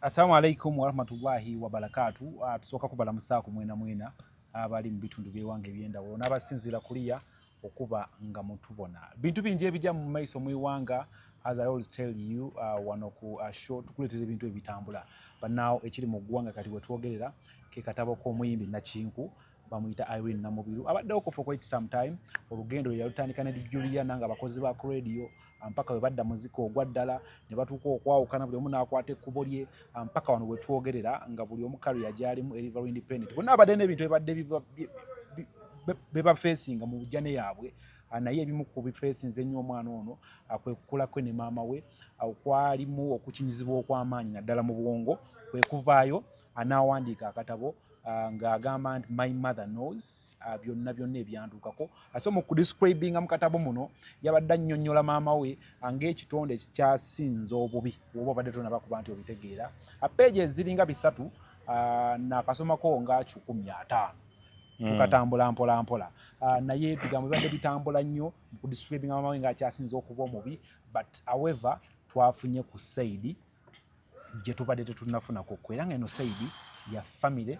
Assalamu alaikum wa rahmatullahi wa barakatuh. Tusooka kubalamusaako mwena abali mu bitundu by'ewange eby'endawulo n'abasinziira kuliya okuba nga mutubona. Bintu bingi ebijja mu maiso mu iwanga, as I always tell you, wano ku show tukuleetera ebintu ebitambula. Bannaawo ekiri mu ggwanga kati we twogerera ke katabo k'omuyimbi Nakinku bamuyita Irene Namubiru. Abaddewo for quite some time. Olugendo yalutandika ne Julia nanga abakozi ba radio mpaka we badda muzika ogwa ddala ne batuuka okwawukana buli omu n'akwata ekkubo lye mpaka wano we twogerera nga buli omu kalo yagyalimu River Independent. Bonna abadde n'ebintu ebadde beba facing mu bujjane yaabwe, naye ebimu ku bifeesinze ennyo omwana ono kwe kukula kwe ne maama we kwalimu okukinyizibwa okw'amaanyi naddala mu bwongo, kwe kuvaayo anaawandiika akatabo ng'agamba nti my mother knows, byonna ebyantukako. Ate mu kudescribinga mu katabo muno yabadde annyonnyola maama we ng'ekitonde kyasinze obubi oba obadde tonaba nti obitegeera. Peegi eziringa 3 n'akasomako nga 15. Tukatambula mpola naye ebigambo bibadde bitambula nnyo mu kudescribinga maama we ng'akyasinze okuba omubi, but however twafunye ku side gye tubadde tetunnafunako kwe, era ng'eno side ya family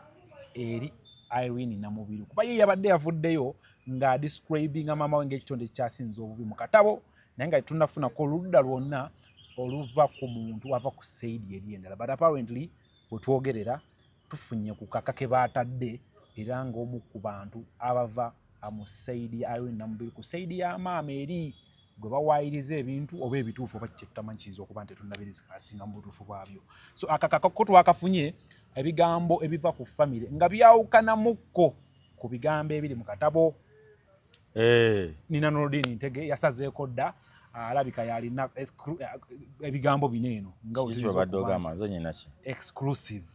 eri Irene Namubiru. Kuba ye yabadde yavuddeyo nga describinga maama we ng'ekitonde kyasinze obubi mu katabo, naye nga tetunnafunako oludda lwonna oluva ku muntu ava ku side eri endala. But apparently we twogerera tufunye ku kaka ke baatadde era ng'omu ku bantu abava mu side ya Irene Namubiru ku side ya maama eri gwe bawaayiriza ebintu oba ebituufu oba kyetutamanyi kiyinza okuba nti tetunnabirisinga mu butuufu bwabyo. So akakako twakafunye ebigambo ebiva ku family nga byawukanamukko ku bigambo ebiri mu katabo. Nina Nurdin Ntege yasazeeko dda alabika yalina ebigambo bino eno nga exclusive.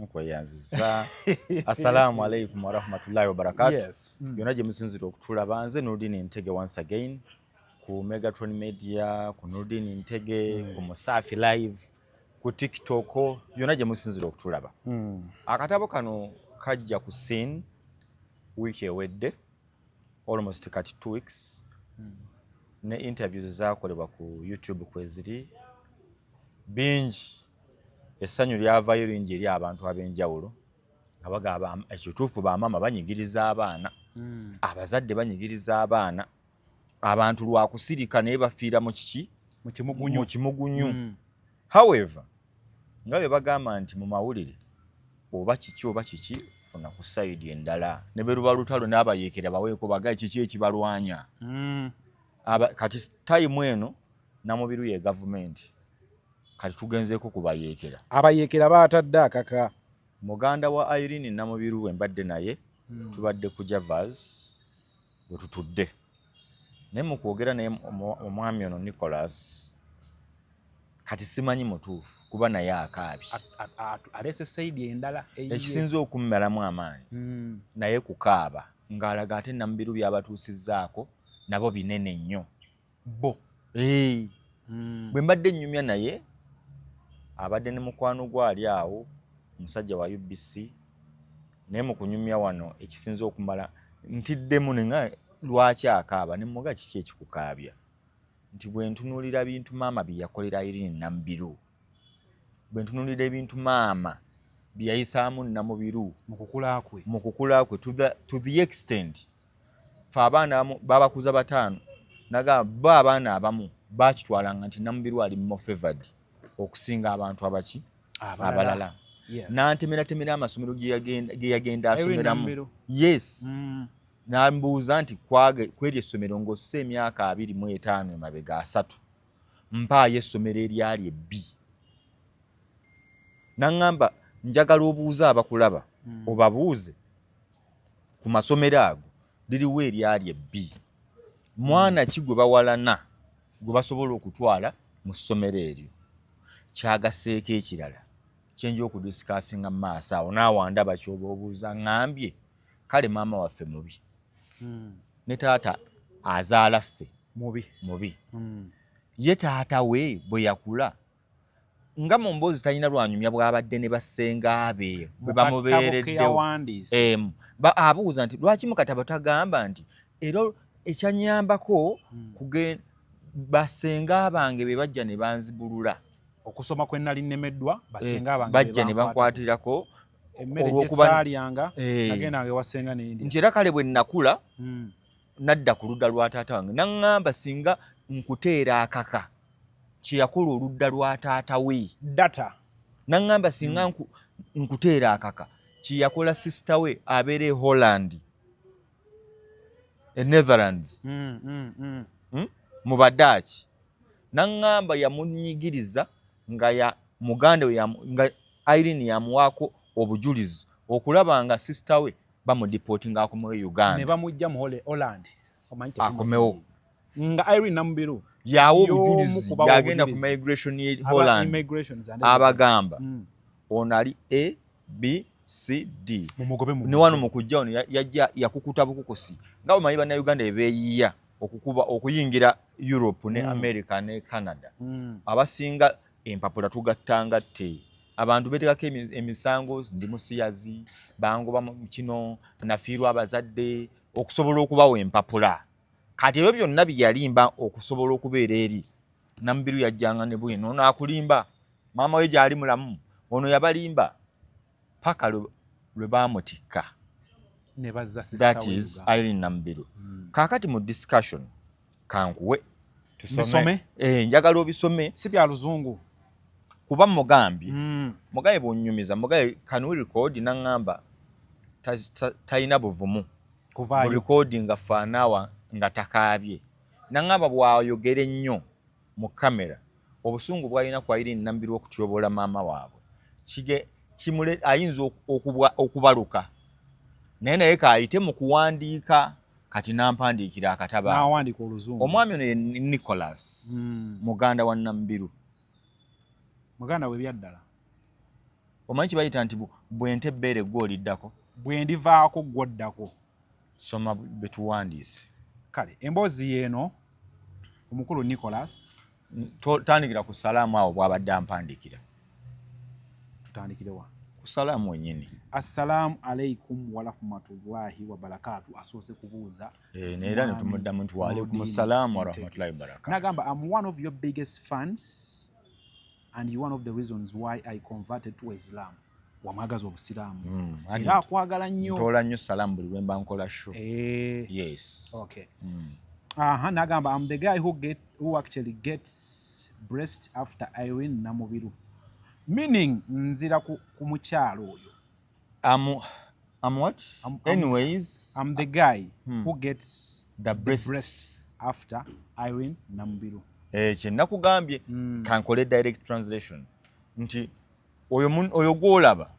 Nkweyanziza. Assalamu alaikum wa rahmatullahi wa barakatuh. Byonna gye musinzira okutulaba, nze Nurdin Ntege once again ku Megatron Media, ku Nurdin Ntege, ku Musafi Live, ku TikTok, byonna gye musinzira okutulaba. Akatabo kano kajja ku scene wiiki ewedde, almost kati 2 weeks. Ne interviews zaakolebwa ku YouTube kweziri bingi. Essanyu lyavayo lingi eri abantu ab'enjawulo nga bagamba ekituufu bamaama banyigiriza abaana, abazadde banyigiriza abaana, abantu lwakusirika naye bafiira mu kiki mu kimugunyu. However nga bwe bagamba nti mu mawulire oba kiki funa ku sayidi endala ne bwe luba lutalo n'abayeekera baweeko bagaye kiki ekibalwanya. Kati time eno Namubiru ye gavumenti kati tugenzeeko kubayeekera. Abayeekera baatadde akaka. Muganda wa Irene Namubiru we mbadde naye tubadde ku Javas we tutudde. Naye mu kwogera naye omwami ono Nicholas kati simanyi mutuufu kuba naye akaabye. Alese sayidi endala ekisinza okummalamu amaanyi naye kukaaba ng'alaga ate Namubiru byabatuusizzaako nabo binene nnyo bo. Bwe mbadde nnyumya naye abadde ne mukwano gwali awo omusajja wa UBC, naye mu kunyumya wano ekisinza okumala ntiddemu nenga lwaki akaaba ne muga kiki ekikukaabya nti bwe ntunuulira bintu maama bye yakolera Irene Namubiru, bwe ntunuulira ebintu maama bye yayisaamu Namubiru mu kukula kwe to the extent fe abaana babakuza 5 nagamba abaana abamu bakitwalanga nti Namubiru ali more favored okusinga abantu abalala. N'antemera amasomero ge yagenda asomeramu. Yes. N'ambuuza nti kweri essomero ng'ossa emyaka 25 emabega 3 mpaayo essomero eryali ebbi. N'aŋŋamba njagala obuuza abakulaba obabuuze ku masomero ago liriwo eryali ebbi. Mwana ki gwe bawalana gwe basobola okutwala mu ssomero eryo? Kyagaseeko ekirala kyenja okudisikasinga mu maaso awo naawe ndaba ky'oba obuuza ŋŋambye kale maama waffe mubi ne taata azaala ffe mubi. Ye taata we bwe yakula nga mu mboozi talina lwanyumya bw'abadde ne bassenga be bwe bamubeereddewo. Abuuza nti lwaki mu katabo tagamba nti era ekyanyambako bassenga bange be bajja ne banzibulula okusoma kwe nali nemeddwa basinga abange bajja ne bankwatirako emmere gye saalyanga nagenda nga ewasenga n'endya nti era kale bwe nnakula nadda ku ludda lwa taata wange naŋŋamba singa nkuteera akaka kye yakola oludda lwa taata we data naŋŋamba singa nkuteera akaka kye yakola sisita we abeera e Holland e Netherlands mu Badaaki naŋŋamba yamunyigiriza nga muganda we nga Irene yamuwaako obujulizi okulaba nga sisita we bamudipootinga akomewo Uganda ne bamujja mu Holland akomewo nga Irene Namubiru yawo obujulizi yagenda ku migration ye Holland abagamba ono ali A B C D ne wano mu kujja ono yajja yakukuta bukukusi nga bamanyi bannayuganda beeyiya okuyingira Europe ne America ne Canada abasinga empapula tugattanga tte abantu betegako emisango ndi musiyazi bangoba kino nafiirwa abazadde okusobola okubawa empapula kati ebyo byonna byalimba okusobola okubeera eri Namubiru yajjanga ne bwino ono akulimba maama we gyali mulamu ono yabalimba paka lwe bamutikka ne bazza that is Irene Namubiru kakati mu discussion kankuwe tusome njagala obisome si bya luzungu kuba mugambi mugaye bwonyumiza mugaye can we record naŋŋamba talina buvumu mu recording afaanaawa nga takaabye naŋŋamba bwayogera ennyo mu kamera obusungu bw'alina ku Irene Namubiru okutyobola maama waabwe ayinza okubaluka naye kaayite mu kuwandiika kati nampandiikira akataba omwami ono ye Nicholas muganda wa Namubiru muganda we byaddala omanyi kibayita nti bwente ebbeere gw'oliddako bwendivaako gwoddako soma betuwandiise kale emboozi yeeno omukulu Nicholas tandikira ku salaamu awo bw'abadde ampandiikira tutandikirewa ku salaamu wennyini assalaamu alaikum warahmatullahi wabarakatu asoose kubuuza neera ne tumuddamu nti waalaikum salaamu warahmatullahi wabarakatu nagamba I'm one of your biggest fans and you're one of the reasons why I converted to Islam wamwagaza obusiraamu era akwagala nnyo ntoola nnyo salaamu buli lwe mba nkola show yes okay nagamba I'm the guy who actually gets breast after Irene Namubiru meaning nzira ku mukyalo oyo I'm what? Anyways, I'm the guy who gets the breast after Irene Namubiru. Kye nakugambye kankole direct translation nti oyo gwolaba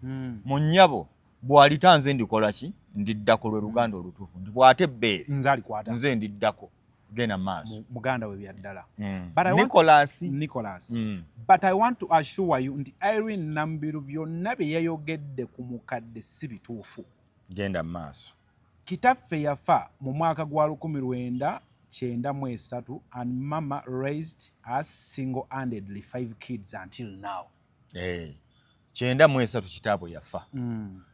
mu nnyabo bw'alitanze ndikola ki ndiddako lwe luganda olutuufu nti bw'ate ebbeere nze ndiddako genda maaso muganda we byaddala Nicholas but I want to assure you nti Irene Namubiru byonna bye yayogedde ku mukadde si bituufu genda maaso kitaffe yafa mu mwaka gwa 1993 and mama raised us single-handedly 5 kids until now 93 kitaabwe yafa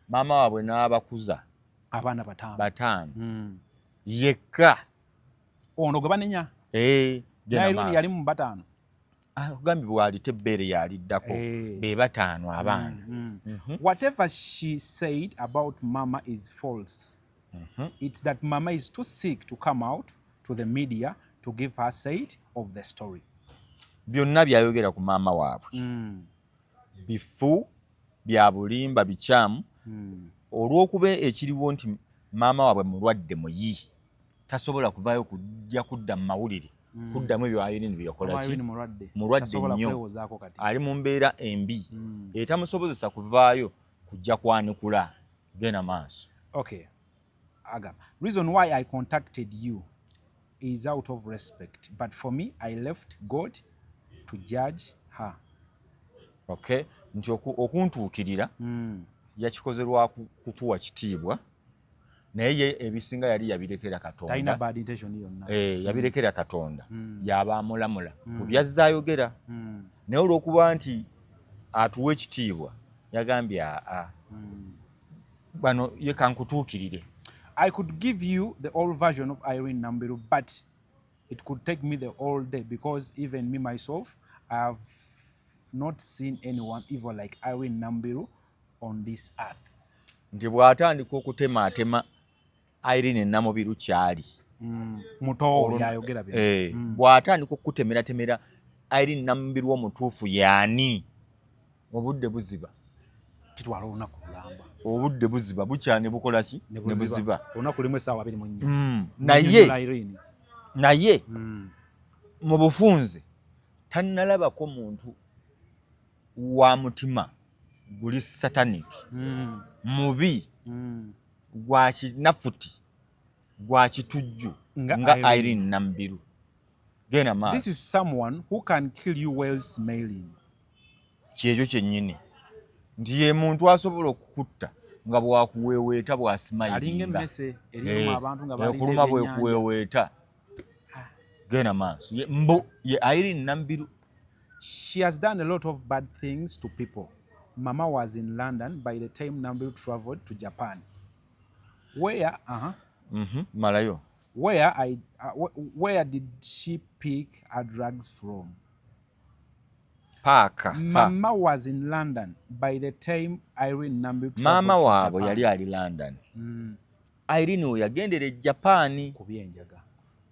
maama waabwe n'abakuza abaana bataano yekka ono gwe banenya Irene yali mu bataano kugambye bw'alite ebbeere yaliddako be bataano abaana whatever she said about mama is false it's that mama is too sick to come out to the media to give her side of the story byonna byayogera ku maama waabwe bifu bya bulimba bikyamu olw'okuba ekiriwo nti maama waabwe mulwadde muyi tasobola kuvaayo kujja kudda mu mawulire kuddamu ebyo Irene byeyakola ki mulwadde nnyo ali mu mbeera embi etamusobozesa kuvaayo kujja kwanikula genda maaso okay agamba reason why I contacted you is out of respect but for me I left God to judge her okay nti okuntuukirira yakikoze lwa kukuwa kitiibwa naye ye ebisinga yali yabirekera Katonda talina bad intention yonna yabirekera Katonda yaba amulamula ku byazzayogera naye olw'okuba nti atuwa ekitiibwa yagambye bano ye kankutuukirire I could give you the old version of Irene Namubiru but it could take me the whole day because even me myself I've not seen anyone evil like Irene Nambiru on this earth. Nti bw'atandika okutemaatema Irene Namubiru kyali. Muto yayogera bino. Bw'atandika okutemera Irene Namubiru omutuufu yaani. Obudde buziba. Kitwala olunaku lulamba. Obudde buziba bukyane bukola ki? Ne buziba. Olunaku limu essaawa 24. Naye mu bufunze tannalabako muntu wa mutima guli satanic mubi gwa kinafuti gwa kitujju nga Irene Nambiru. Gena ma. This is someone who can kill you while smiling. Kyekyo kyennyini nti ye muntu asobola okukutta nga bwakuweeweeta bw'asimayiringa. Alinga emmese erimu abantu nga bali kuluma bwekuweeweeta. Gena maaso. Ye Irene Nambiru. She has done a lot of bad things to people. Mama was in London by the time Nambiru traveled to Japan. Where Malayo. Where did she pick her drugs from? Paka. Mama was in London by the time Irene Nambiru traveled Mama to waabwe Japan. yali ali London. Irene oyo yagendera e Japan Kubyenjaga.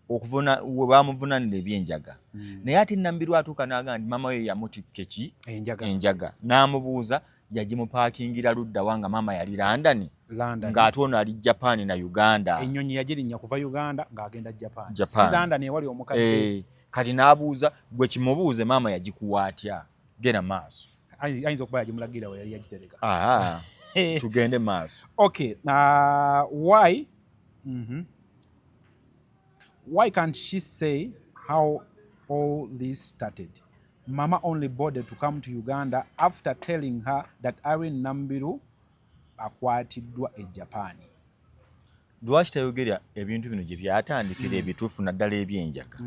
okuvuna we bamuvunanira ebyenjaga. Naye ate Nambiru atuuka n'agamba nti mama we yamutikka ki? Enjaga. N'amubuuza yagimupaakingira ludda wanga mama yali London. Ng'ate ono ali Japan na Uganda. Ennyonyi yagirinnya kuva Uganda ng'agenda Japan. Si London ewali omukadde. Kati n'abuuza gwe kimubuuze mama yagikuwa atya? Genda maaso. Ayinza okuba yagimulagira we yali yagitereka. Tugende maaso. Okay. Why? Why can't she say how all this started? Mama only bothered to come to Uganda after telling her that Irene Nambiru akwatiddwa e Japan. Lwaki tayogera ebintu bino gye byatandikira ebituufu naddala ebyenjaga?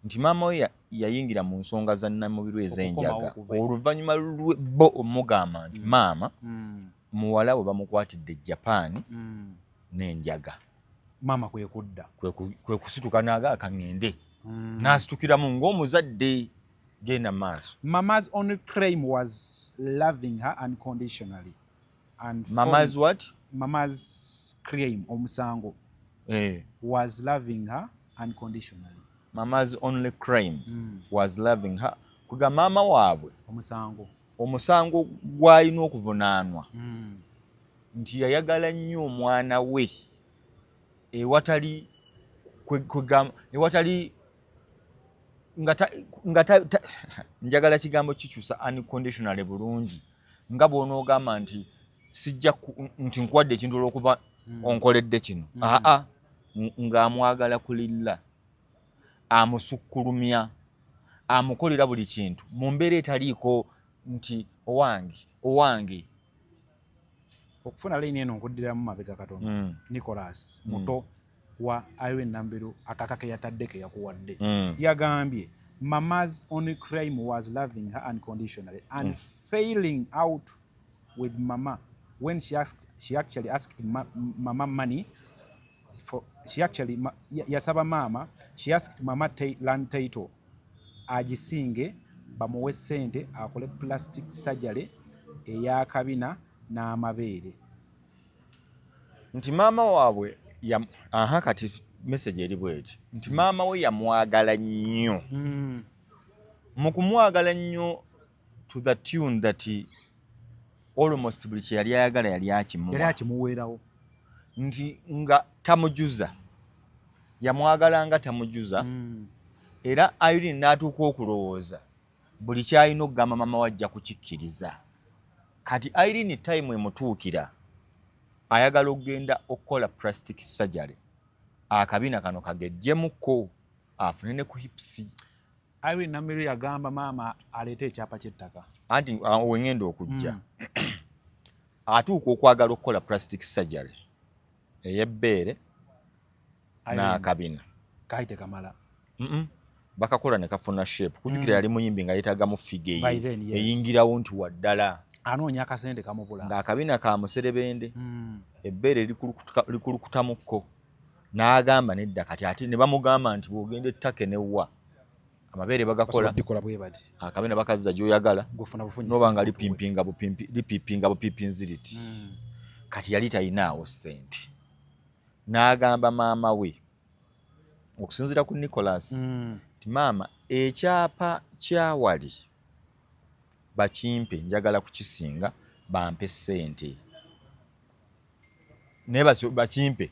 Nti maama we yayingira mu nsonga za Namubiru ez'enjaga oluvannyuma bo omugamba nti maama muwala we bamukwatidde Japan n'enjaga. Maama kwe kudda. Kwe kusituka n'agaaka ŋŋende. N'asitukiramu ng'omuzadde. Genda maaso. Mama's only claim was loving her unconditionally. And Mama's what? Mama's claim, omusango, was loving her unconditionally. Mama's only claim was loving her. Kuga mama waabwe omusango gw'alina okuvunaanwa nti yayagala nnyo omwana we ewatali njagala kigambo kikyusa unconditionally bulungi nga bw'onoogamba nti sijja nti nkuwadde ekintu olw'okuba onkoledde kino. Ng'amwagala kulilla, amusukkulumya, amukolera buli kintu mu mbeera etaliiko nti owange. Okufuna layini eno nkuddiramu mabega katono. Nicholas muto wa Irene Nambiru akaka ke yatadde ke yakuwadde. Yagambye Mama's only claim was loving her unconditionally and failing out with Mama when she actually asked Mama money for yasaba Mama, she asked Mama land title agisinge bamuwe ssente akole plastic surgery eyakabina n'amabeere. Nti maama waabwe kati message eri bweti nti maama we yamwagala nnyo. Mu kumwagala nnyo to the tune that almost buli kye yali ayagala yali akimuweerawo. Nti nga tamujuza, yamwagala nga tamujuza. Era Irene n'atuuka okulowooza buli kyalina okugamba maama wajja kukikkiriza. Kati Irene time emutuukira ayagala okugenda okukola plastic surgery. Akabina kano kagejjemukko afune ne ku hips. Irene Nambiru yagamba maama aleete ekyapa ky'ettaka. Anti wengenda okujja. Atuuka okwagala okukola plastic surgery ey'ebbeere n'akabina. Kaite kamala. Bakakola ne kafuna shape. Kujjukira yali muyimbi nga yeetagamu fige ye. Eyingirawo nti waddala. Anoonya akasente kamubula. Ng'akabina ka muserebende. Ebbeere likulukutamuko. N'agamba nedda kati ate ne bamugamba nti bw'ogenda ettaka newa amabeere bagakola akabina bakazza gy'oyagala noba nga lipiipinga bupiipinziriti kati yali talinaawo ssente n'agamba maama we okusinziira ku Nicholas nti maama ekyapa kyawali bakimpe njagala kukisinga bampe ssente naye bakimpe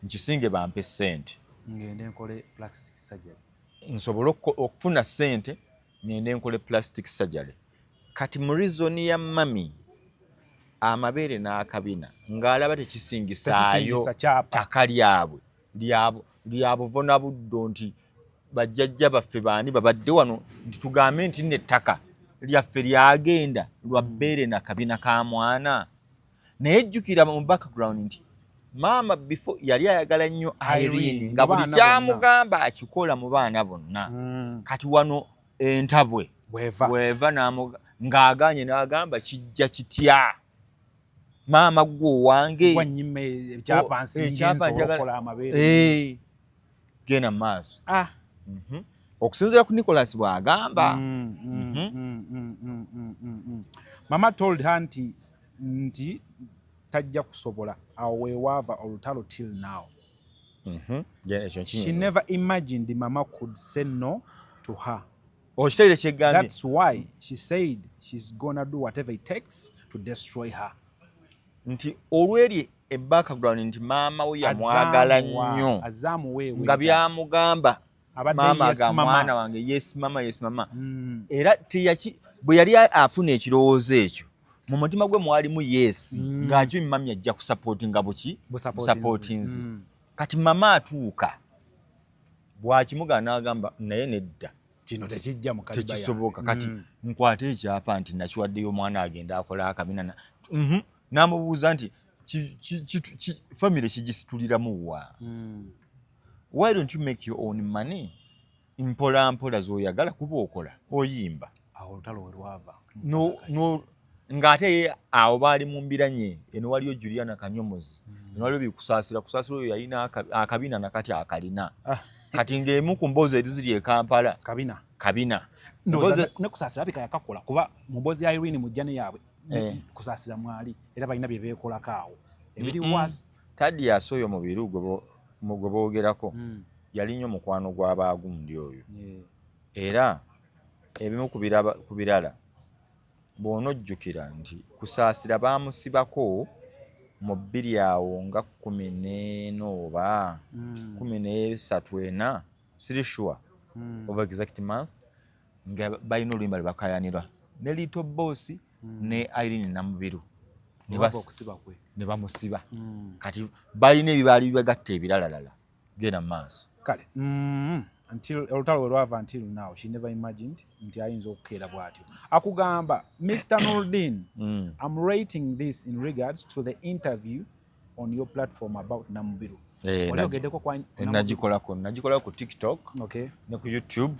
nkisinge bampe ssente ngende nkole plastic surgery nsobole okufuna ssente ngende nkole plastic surgery kati mu reason ya mami amabeere n'akabina ng'alaba tekisingisaayo ttaka lyabwe lyabuvuna buddo nti bajjajja baffe baani babadde wano nti tugambe nti n'ettaka lyaffe lyagenda lwa bbeere na kabina ka mwana naye jjukira mu background nti maama before yali ayagala nnyo Irene nga buli kyamugamba akikola mu baana bonna kati wano entabwe bweva ng'aganye n'agamba kijja kitya maama gwe wange genda mu maaso okusinziira ku Nicholas bw'agamba mama told her nti tajja kusobola awo weewaava olutalo till now. She never imagined mama could say no to her. That's why she said she's gonna do whatever it takes to destroy her. Nti olweri background nti maama we yamwagala nnyo nga byamugamba maama ga mwana wange yes mama era bwe yali afuna ekirowoozo ekyo mu mutima gwe mwalimu yes ng'akyo mami ajja kusupportinga busupportinzi kati mama atuuka bw'akimugaa n'agamba naye nedda kino tekijja mu kaliba tekisoboka kati nkwate ekyapa nti nakiwaddeyo omwana agenda akola akabina n'amubuuza nti family kigisituliramu wa why don't you make your own money mpola mpola z'oyagala kuba okola oyimba awo olutalo we lwava no ng'ate awo baali mu mbiranye eno waliyo Juliana Kanyomozi eno waliyo bikusaasira oyo yalina akabina nakati akalina kati ng'emu ku mboozi eziri e Kampala kabina ne kusaasira bika yakakola kuba mu mboozi ya Irene mujja ne yaabwe kusaasira mwali era balina bye beekolako awo ebiri wasi Tadias oyo mu biru gwe boogerako yali nnyo mukwano gw'abaagundi oyo era ebimu ku birala bw'onojjukira nti kusaasira baamusibako mu bbiri awo nga 14 oba 13 siri sure of exact month nga balina oluyimba lwe bakayanirwa ne Little Boss ne Irene Namubiru ne bamusiba kati balina ebibaali bibagatta ebiralalala genda mu maaso kale until olutalo we lwava until now she never imagined nti ayinza okukeera bw'atyo akugamba Mr. Nurdin I'm rating this in regards to the interview on your platform about Namubiru nagikolako ku TikTok ne ku YouTube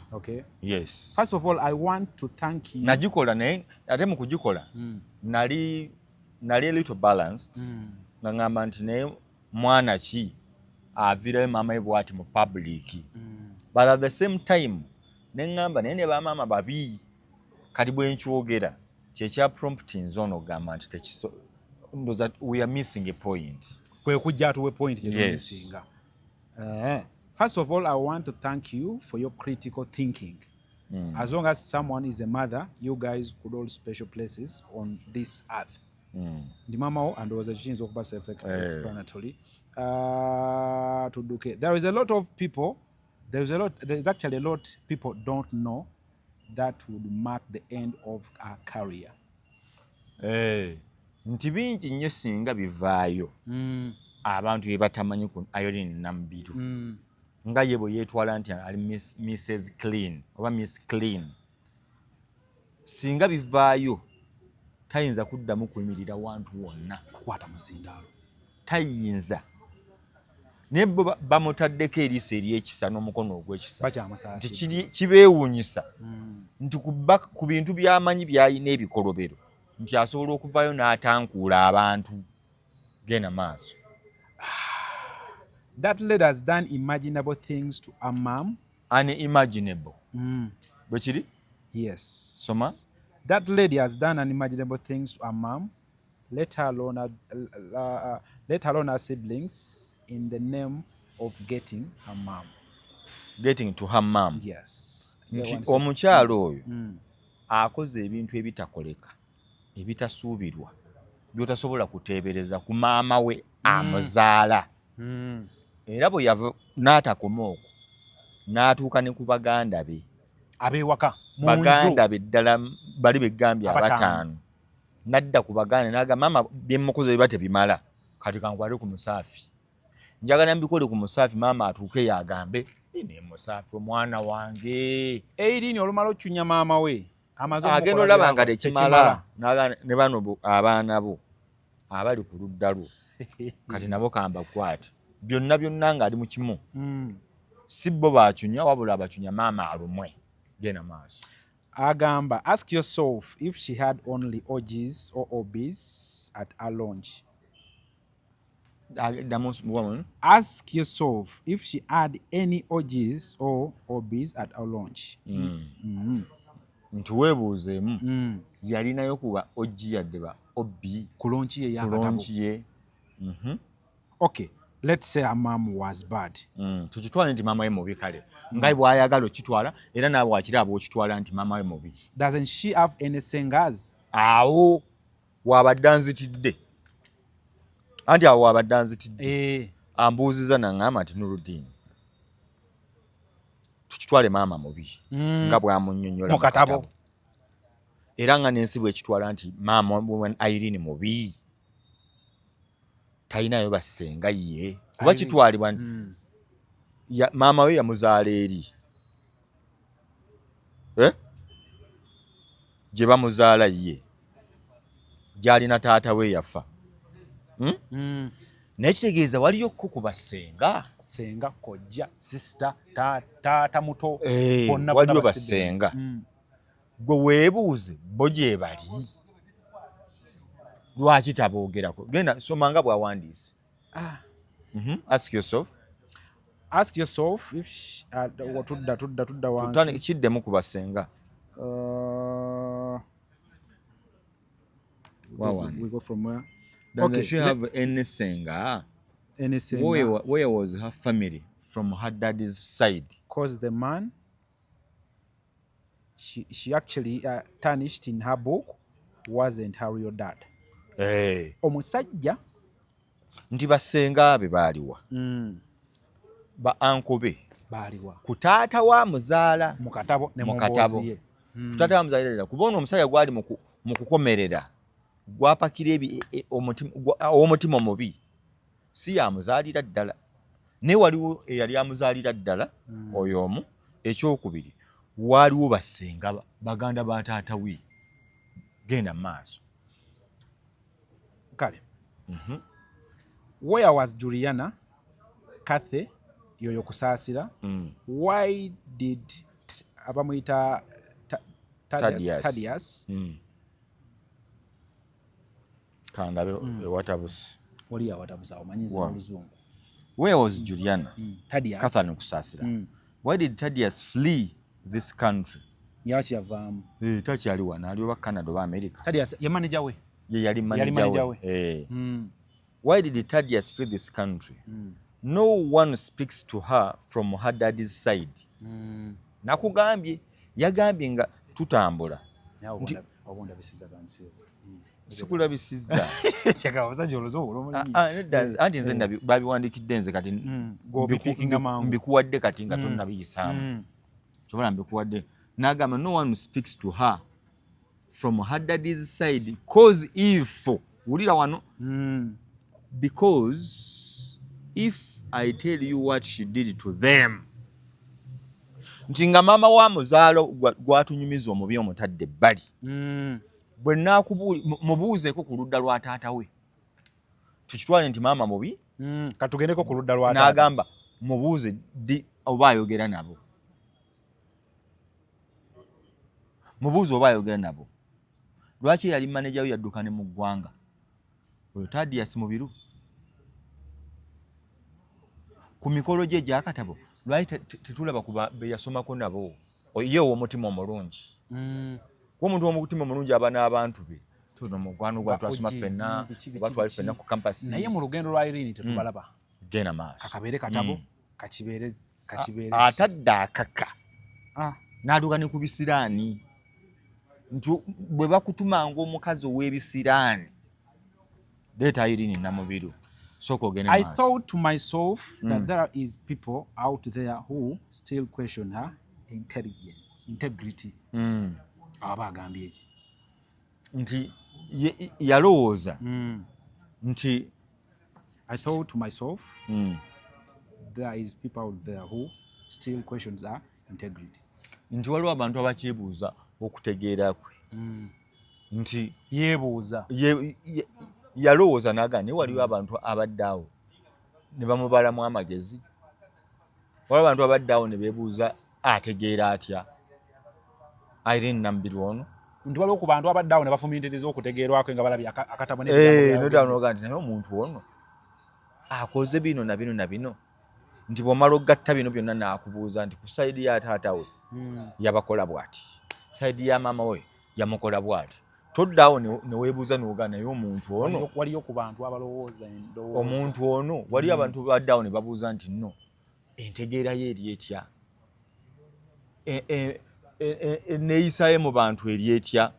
yes first of all I want to thank you nagikola naye ate mu kugikola nali a little balanced nga ngamba nti naye mwana ki avirayo maama we bw'ati mu public but at the same time neŋŋamba naye ne bamaama babi kati bwe nkyogera kyekya prompting ono gamba nti that we are missing a point kwe kujja atuwe point gyetumisinga first of all I want to thank you for your critical thinking as long as someone is a mother you guys could hold special places on this earth ndi mamawo andowooza kiyinza okuba self-explanatory tudduke there's actually a lot people don't know that would mark the end of our career nti bingi nnyo singa bivaayo abantu bye batamanyi ku Irene Namubiru nga ye bwe yeetwala nti ali Mrs. Clean oba Miss Clean singa bivaayo tayinza kuddamu kuyimirira wantu wonna kukwata muzindaalo tayinza naye bo bamutaddeko eriiso ery'ekisa n'omukono ogw'ekisa nti kibeewuunyisa nti ku bintu by'amanyi by'alina ebikolobero nti asobola okuvaayo n'atankuula abantu genda maaso. That lady has done imaginable things to a mom. Unimaginable. bwe kiri Yes. soma. That lady has done unimaginable things to her mom, let alone her siblings, in the name of getting her mom. Getting to her mom. Yes. Nti omukyalo oyo akoze ebintu ebitakoleka ebitasuubirwa byotasobola kuteebereza ku maama we amuzaala. Era bwe yava n'atakoma okwo n'atuuka ne ku baganda be ab'ewaka baganda be ddala bali begambye abataano, n'adda ku baganda n'agamba maama byemukoze biba tebimala, kati kankwale ku Musaafi, njagala mbikole ku Musaafi, maama atuuke yagambe ne Musaafi omwana wange eirini olumala ocunya maama we agenda olaba nga tekimala ne bano abaana bo abali ku ludda lwo kati nabo kamba kwati byonna ng'ali mu kimu. Si bo bacunya wabula abacunya maama alumwe. Genda maaso. Agamba, ask yourself if she had only OGs or OBs at her launch. Ask yourself if she had any OGs or OBs at her launch. Nti weebuuzeemu yalinayo kuba OG yadde ba OB ku launch ye yakatabo. Okay, let's say her mom was bad. Tukitwala nti maama we mubi kale. Ngai bw'ayagala okitwala era naawe wakiraba okitwala nti maama we mubi. Doesn't she have any singers? Awo wabadde anzitidde. Anti awo wabadde anzitidde. Ambuuziza n'aŋŋamba nti Nuruddin, tukitwale maama mubi nga bw'amunnyonnyola mu katabo. Era nga n'ensi bw'ekitwala nti maama Irene mubi. Talinayo basenga ye kuba kitwalibwa maama we yamuzaala eri gye bamuzaala ye gy'alina taata we yafa. Naye kitegeeza waliyo kko ku basenga, senga, kojja, sister, taata muto, bonna waliyo basenga. Gwe weebuuze bo gye bali. Lwaki taboogerako? Genda soma nga bw'awandiise. Ask yourself. Ask yourself if tudda wansi. Kiddemu ku basenga. We go from where? Does she have any singer? Any singer? Where was her family from her daddy's side? Because the man, she actually tarnished in her book, wasn't her real dad. Omusajja nti basenga be baaliwa. Ba anko be baaliwa ku taata wa muzaala mu katabo ne mu ye. Ku taata wa muzaala kubona omusajja gwali mu kukomerera gwapakira omutima omubi si yamuzaalira ddala. Ne waliwo eyali amuzaalira ddala oyo omu. Ekyokubiri waliwo basenga baganda ba taata we. Genda maaso. Kale. Where was Juliana Kathy yoyo kusaasira? Why did abamuyita Thaddeus kandabe ewatabusi oli awatabusi omanyiza mu Luzungu? Where was Juliana Thaddeus kusaasira? Why did Thaddeus flee this country? Yaki yavaamu. Takyali wano ali oba Canada oba America. Thaddeus ye manager we. Ye yali manager we. Why did Thaddeus flee this country? No one speaks to her from her daddy's side. Nakugambye yagambye nga tutambula. Obonda bisiza kansiyoza. Sikulabisizza. Cheka abasajja oluzo Anti nze babiwandikidde nze kati mbikuwadde kati nga tonnabiyisaamu. Kyobola mbikuwadde. N'agamba no one speaks to her from her daddy's side cause if wulira wano because if I tell you what she did to them. Nti nga maama wa muzaalo gwatunyumiza omubi omutadde ebbali. Bwe mubuuzeeko ku ludda lwa taata we. Tukitwale nti maama mubi. Katugendeko ku ludda lwa taata. N'agamba mubuuze oba ayogera nabo. Mubuuze oba ayogera nabo. Lwaki yali manager we yadduka ne mu ggwanga? Oyo Thaddeus mubiru. Ku mikolo gye gy'akatabo lwaki tetulaba kuba be yasomako nabo ye omutima omulungi omuntu w'omutima omulungi aba n'abantu be tuno mugwano gwa twasoma ffenna oba twali ffenna ku campus naye mu lugendo lwa Irene tetubalaba genda maaso kakabeere katabo kakibeere atadde akaka n'aduka ne ku bisiraani nti bwe bakutumanga omukazi ow'ebisiraani leeta Irene Namubiru sooka ogende maaso. I thought to myself that there is people out there who still question her integrity. Aba agambye eki nti yalowooza nti I thought to myself there is people out there who still questions her integrity. Nti waliwo abantu abakyebuuza okutegeera kwe nti yeebuuza yalowooza naga naye waliwo abantu abaddeawo ne bamubalamu amagezi waliwo abantu abaddeawo ne beebuuza ategeera atya Irene Namubiru ono nti waliwo ku bantu abaddeawo ne bafumiitiriza okutegeerwako nga balabye akatabo nodaanoga nti naye omuntu ono akoze bino na bino na bino nti bw'omala ogatta bino byonna n'akubuuza nti ku sayidi ya taata we yabakola bw'ati sayidi ya maama we yamukola bw'ati toddaawo ne weebuuza n'ogaa naye omuntu ono waliyo ku bantu abalowooza omuntu ono waliyo abantu baddeawo ne babuuza nti nno entegeera ye eri etya neeyisa ye mu bantu eri etya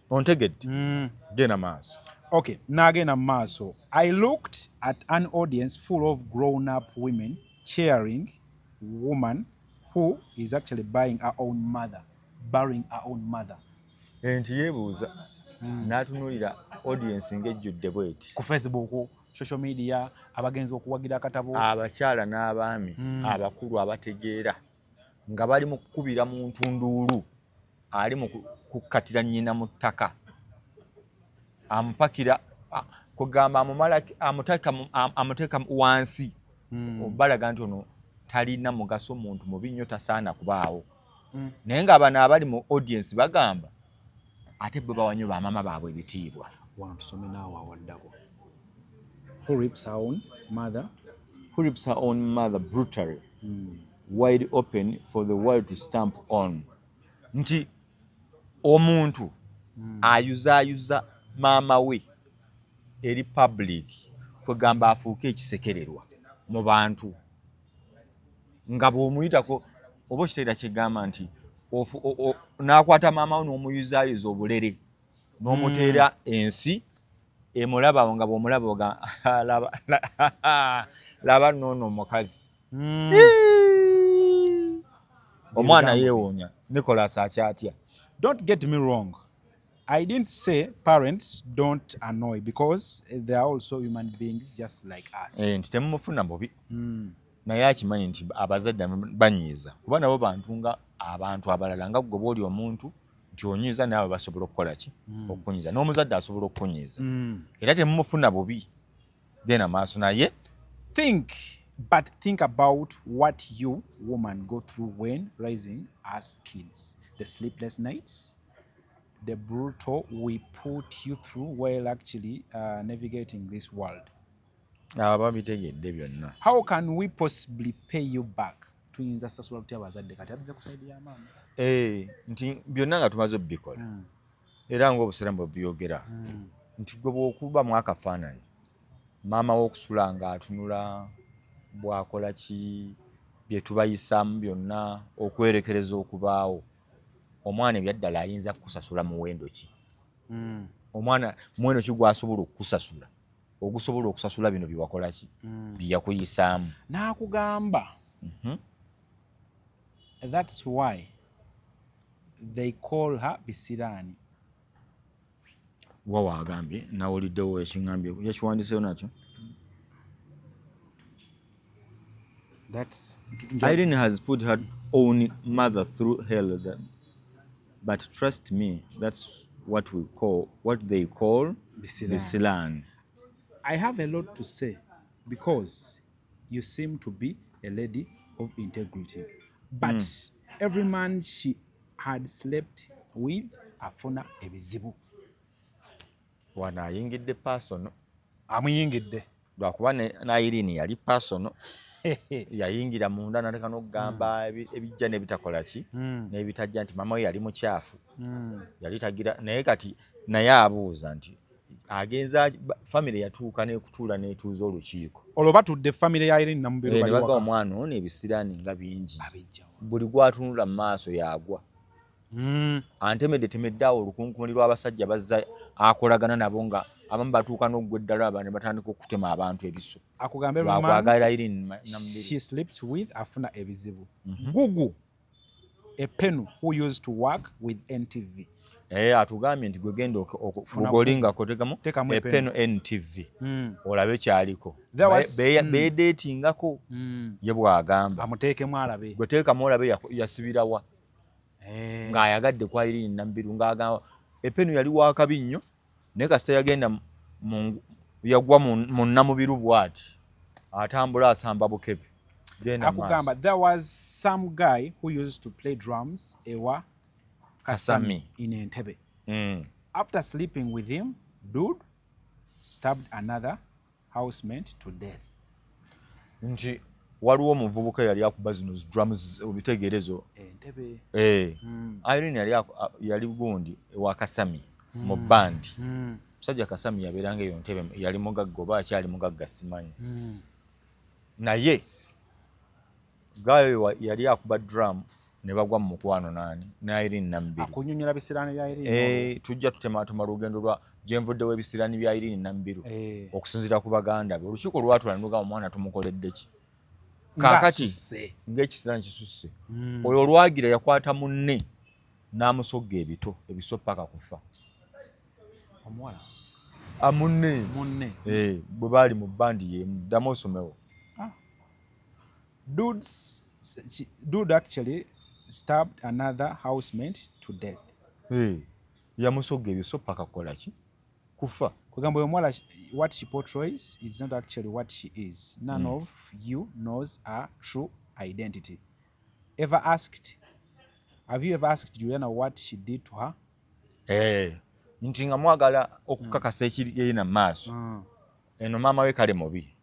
ontegedde genda maaso. Okay, nagenda maaso. I looked at an audience full of grown-up women cheering woman who is actually burying her own mother. Enti yeebuuza n'atunuulira audience ng'ejjudde bw'eti ku Facebook, social media, abagenzi okuwagira akatabo, abakyala n'abaami abakulu abategeera nga bali mu kukubira mu ntunduulu ali mu kukkatira nnyina mu ttaka amupakira kugamba amuteeka wansi balaga nti ono talina mugaso muntu mubi nnyo tasaana kubaawo naye ng'abano abali mu audience bagamba ate bo bawanyo bamaama baabwe ebitiibwa. Wantusome naawe awaddako. Who rips her own mother brutally, wide open for the world to stamp on. Nti omuntu ayuzaayuza maama we eri public kwegamba afuuke ekisekererwa mu bantu nga bw'omuyitako oba okiteera kyegamba nti n'akwata maama we n'omuyuzaayuza obulere n'omuteera ensi emulabawo nga bw'omulaba laba noono omukazi omwana yeewuunya Nicholas akyatya. Don't get me wrong. I didn't say parents don't annoy because they are also human beings just like us. Nti temumufuna bubi naye akimanyi nti abazadde banyiiza kuba nabo bantu nga abantu abalala nga gwe bw'oli omuntu nti onyiiza naawe basobola okukola ki okunyiiza n'omuzadde asobola okunyiiza era temumufuna bubi genda maaso naye think about what you women go through when raising us kids, the sleepless nights, the brutal we put you through while actually navigating this world. Babitegedde byonna. How can we possibly pay you back? Tuyinza sasula tutya abazadde kati atuze ku side ya maama. Nti byonna nga tumaze obbikola era ng'obusiramu bwe byogera nti gwe bw'okuba mu akafaananyi maama w'okusula ng'atunula bw'akola ki bye tubayisaamu byonna okwerekereza okubaawo omwana ebyaddala ayinza kukusasula muwendo ki omwana muwendo ki gw'asobola okukusasula ogusobola okusasula bino byewakola ki byeyakuyisaamu n'akugamba. That's why they call her Bisirani. Wawa agambye nawuliddewo ekiŋŋambye yakiwandiseewo nakyo. Irene has put her own mother through hell, but trust me, that's what they call Bisilan. I have a lot to say because you seem to be a lady of integrity, but every man she had slept with afuna ebizibu. Wana ayingidde personal. Amuyingidde. Lwakuba na Irene yali personal. yayingira munda nateka n'okugamba ebijja n'ebitakola ki n'ebitajja nti mama we yali mukyafu yali tagira naye kati naye abuuza nti agenza family yatuuka n'ekutuula n'etuuza olukiiko olwo batudde family ya Irene Namubiro ne baga omwana ono ebisiraani nga bingi buli gwatunula mu maaso yagwa temedde awo olukunkumuli lw'abasajja bazza akolagana nabo nga abamu batuuka n'oggwa eddala aba ne batandika okutema abantu ebiso akugambe lwakwagala Irene Namubiro she sleeps with afuna ebizibu Gugu a pen who used to work with NTV atugambye nti gwe genda ogolingako tekamu epeno NTV olabe kyaliko beedeetingako ye bwagamba amuteekemu alabe gwe teekamu olabe yasibirawa ng'ayagadde kwa Irene Namubiro ng'agamba epeno yali wakabi nnyo naye kasita yagenda yagwa mu Namubiru bw'ati atambula asamba bukebe akugamba there was some guy who used to play drums ewa Kasami in Entebbe. After sleeping with him, dude stabbed another housemate to death. Nti waliwo omuvubuka yali akuba zino drums obitegerezo Entebbe. Irene yali gundi ewa Kasami mu band. Musajja Kasami yabeeranga eyo Entebbe yali mugagga oba akyali mugagga simanyi. Naye gayo yali akuba drum ne bagwa mu mukwano nani na Irene Namubiro akunyonyola bisirani bya Irene tujja tutematuma lugendo lwa gyenvuddewo ebisirani bya Irene Namubiro okusinzira ku baganda be olukiiko lwatula ne lugamba omwana tumukoledde ki kaakati ng'ekisirani kisusse oyo olwagira yakwata munne n'amusogga ebiso paka kufa omuwala munne bwe baali mu bandi ye ddamu osomewo dude actually stabbed another housemate to death. Yamusogga ebiso paka kola ki kufa kugamba omwala what she portrays is not actually what she is. None of you knows her true identity. Have you ever asked Juliana what she did to her? Nti nga mwagala okukakasa ekiri yena maaso eno maama we kale mubi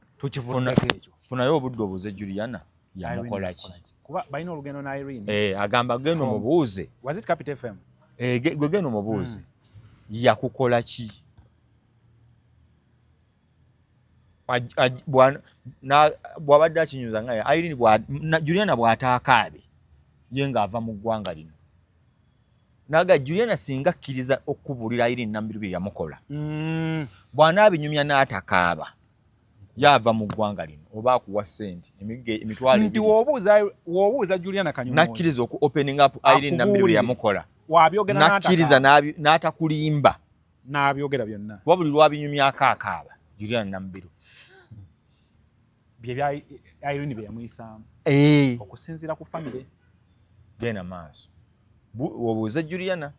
funayo obudde obuze Juliana yamukola ki kuba balina olugendo na Irene agamba gendo mubuuze was it Capital FM gwe gendo mubuuze yakukola ki bw'abadde akinyuza ngaye Irene Juliana bw'ataakaabe ye ng'ava mu ggwanga lino naga Juliana singa akkiriza okubulira Irene Namubiro bye yamukola bw'anaabinyumya n'atakaaba yava mu ggwanga lino oba akuwa ssente emitwalo nti w'obuuza Juliana Kanyomozi nakkiriza opening up Irene Namubiro bye yamukola wabyogera nakkiriza n'atakulimba n'abyogera byonna kuba buli lwabinyumyako akaaba Juliana Namubiro bye bya Irene bye yamuyisaamu okusinziira ku family genda maaso wobuuze Juliana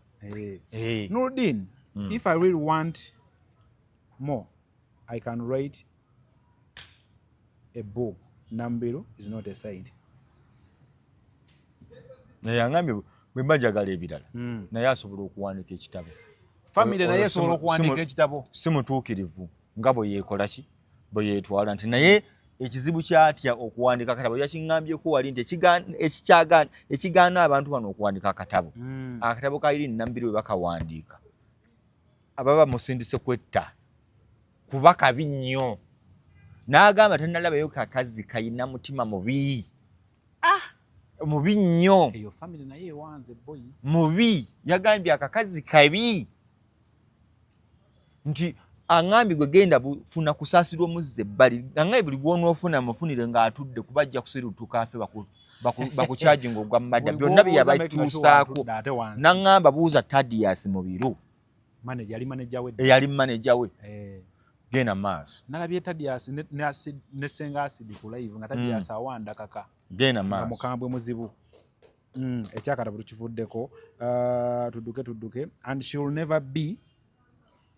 Nurdin if I really want more I can write a book. Namubiro is not a side. Naye angambye bwe mbajagala ebirala naye asobola okuwandiika ekitabo family naye asobola okuwandiika ekitabo si mutuukirivu nga bwe yeekola ki bwe yeetwala nti naye ekizibu kyatya okuwandiika akatabo yakiŋŋambyeko wali nti ekigaana abantu bano okuwandiika akatabo akatabo ka Irene Namubiro bwe bakawandiika ababa musindise kwetta kuba kabi nnyo n'agamba tannalabayo kakazi kayina mutima mubi mubi nnyo eyo family naye ewanze boy mubi yagambye akakazi kabi nti aŋŋambye gwe genda bufuna kusaasirwa omuzze ebbali aŋŋambye buli gw'onoofuna mufunire ng'atudde kuba ajja kusirutuka afe bakukyajinga ogwa madda byonna bye yabatuusaako n'aŋŋamba buuza Thaddeus Mubiru eyali maneja we genda maaso nalabye Thaddeus ne senga Acid ku live nga Thaddeus awanda kaka genda maaso mukambwe muzibu ekyakata buli kivuddeko tudduke and she will never be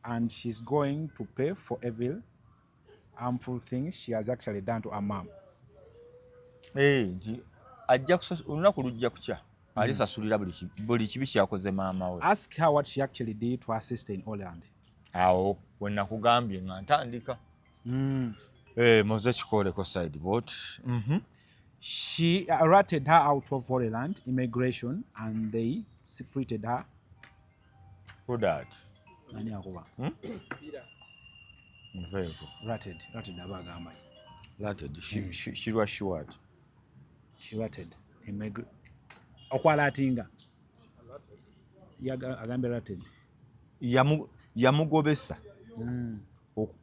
and she's going to pay for evil harmful things she has actually done to her mom. Ajja olunaku lujja kukya alisasulira buli kibi kyakoze maama we. Ask her what she actually did to her sister in Holland. Awo we nakugambye nga ntandika Moze kikoleko sideboard. She ratted her out of Holy Land immigration and they separated her. Who that? Nani akuba? Very Ratted abagamba. Ratted. She was what? She ratted okwalatinga. Agambe ratted. Yamugobesa.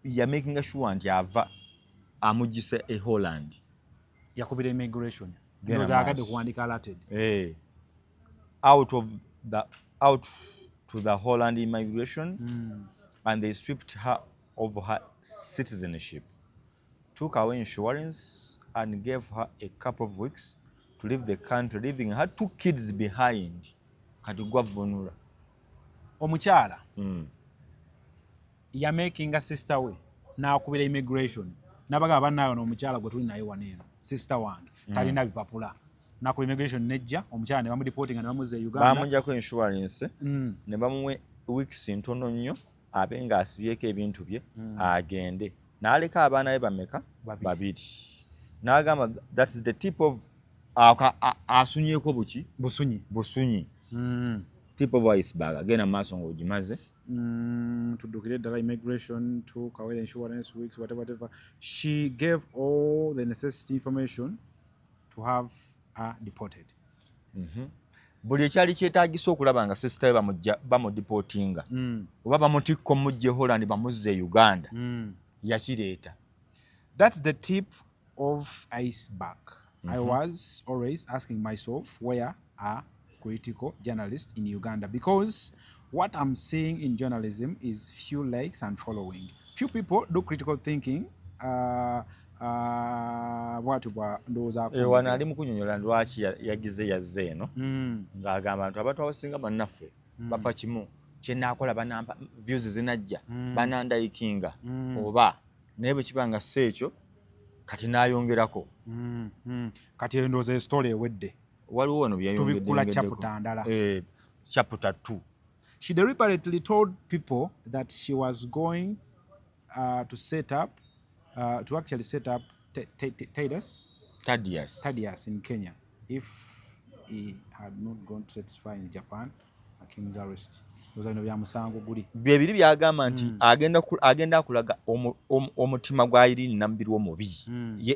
Making sure nti ava amugise e Holland. Yakubira immigration. Those agade kuandika ratted. Out to the Holland immigration, and they stripped her of her citizenship, took away insurance, and gave her a couple of weeks to leave the country, leaving her 2 kids behind. Katigwa vunura. Omukyala. Ya making a sister we. Na kubira immigration. Nabaga banayo n'omukyala gwe tuli naye waneeno. Sister wange. Talina bipapula. Na ku immigration nejja omukyala ne bamureporting ne bamuze Uganda. Bamunjako insurance. Ne bamuwe weeks ntono nnyo abenga asibyeko ebintu bye agende. N'aleka abaana be bameka? Babiri. N'agamba that's the tip of asunyeko buki? Busunyi. Tip of iceberg. Agenda maaso ng'ogimaze. Tuddukire ddala immigration, took away insurance, weeks, whatever. She gave all the necessary information to have her deported. Buli ekyali kyetaagisa okulaba nga sister we bamudiportinga oba bamutikko mujje Holland bamuzze Uganda yakireeta. That's the tip of iceberg. I was always asking myself, where are critical journalists in Uganda? Because what I'm seeing in journalism is few likes and following. Few people do critical thinking. Wana ali mukunyonyola lwaki yagize yazze eno ng'agamba abantu abantu abasinga bannaffe bafa kimu kyenaakola banampa views zinajja banandayikinga oba naye bwe kiba nga si ekyo kati n'ayongerako kati endowooza story ewedde waliwo wano tubikula chapter ndala chapter 2. She deliberately told people that she was going to set up Thaddeus in Kenya if he had not gone to satisfy in Japan Hakim's arrest. Byebiri byagamba nti agenda kulaga omutima gwa Irene Nambiru omubi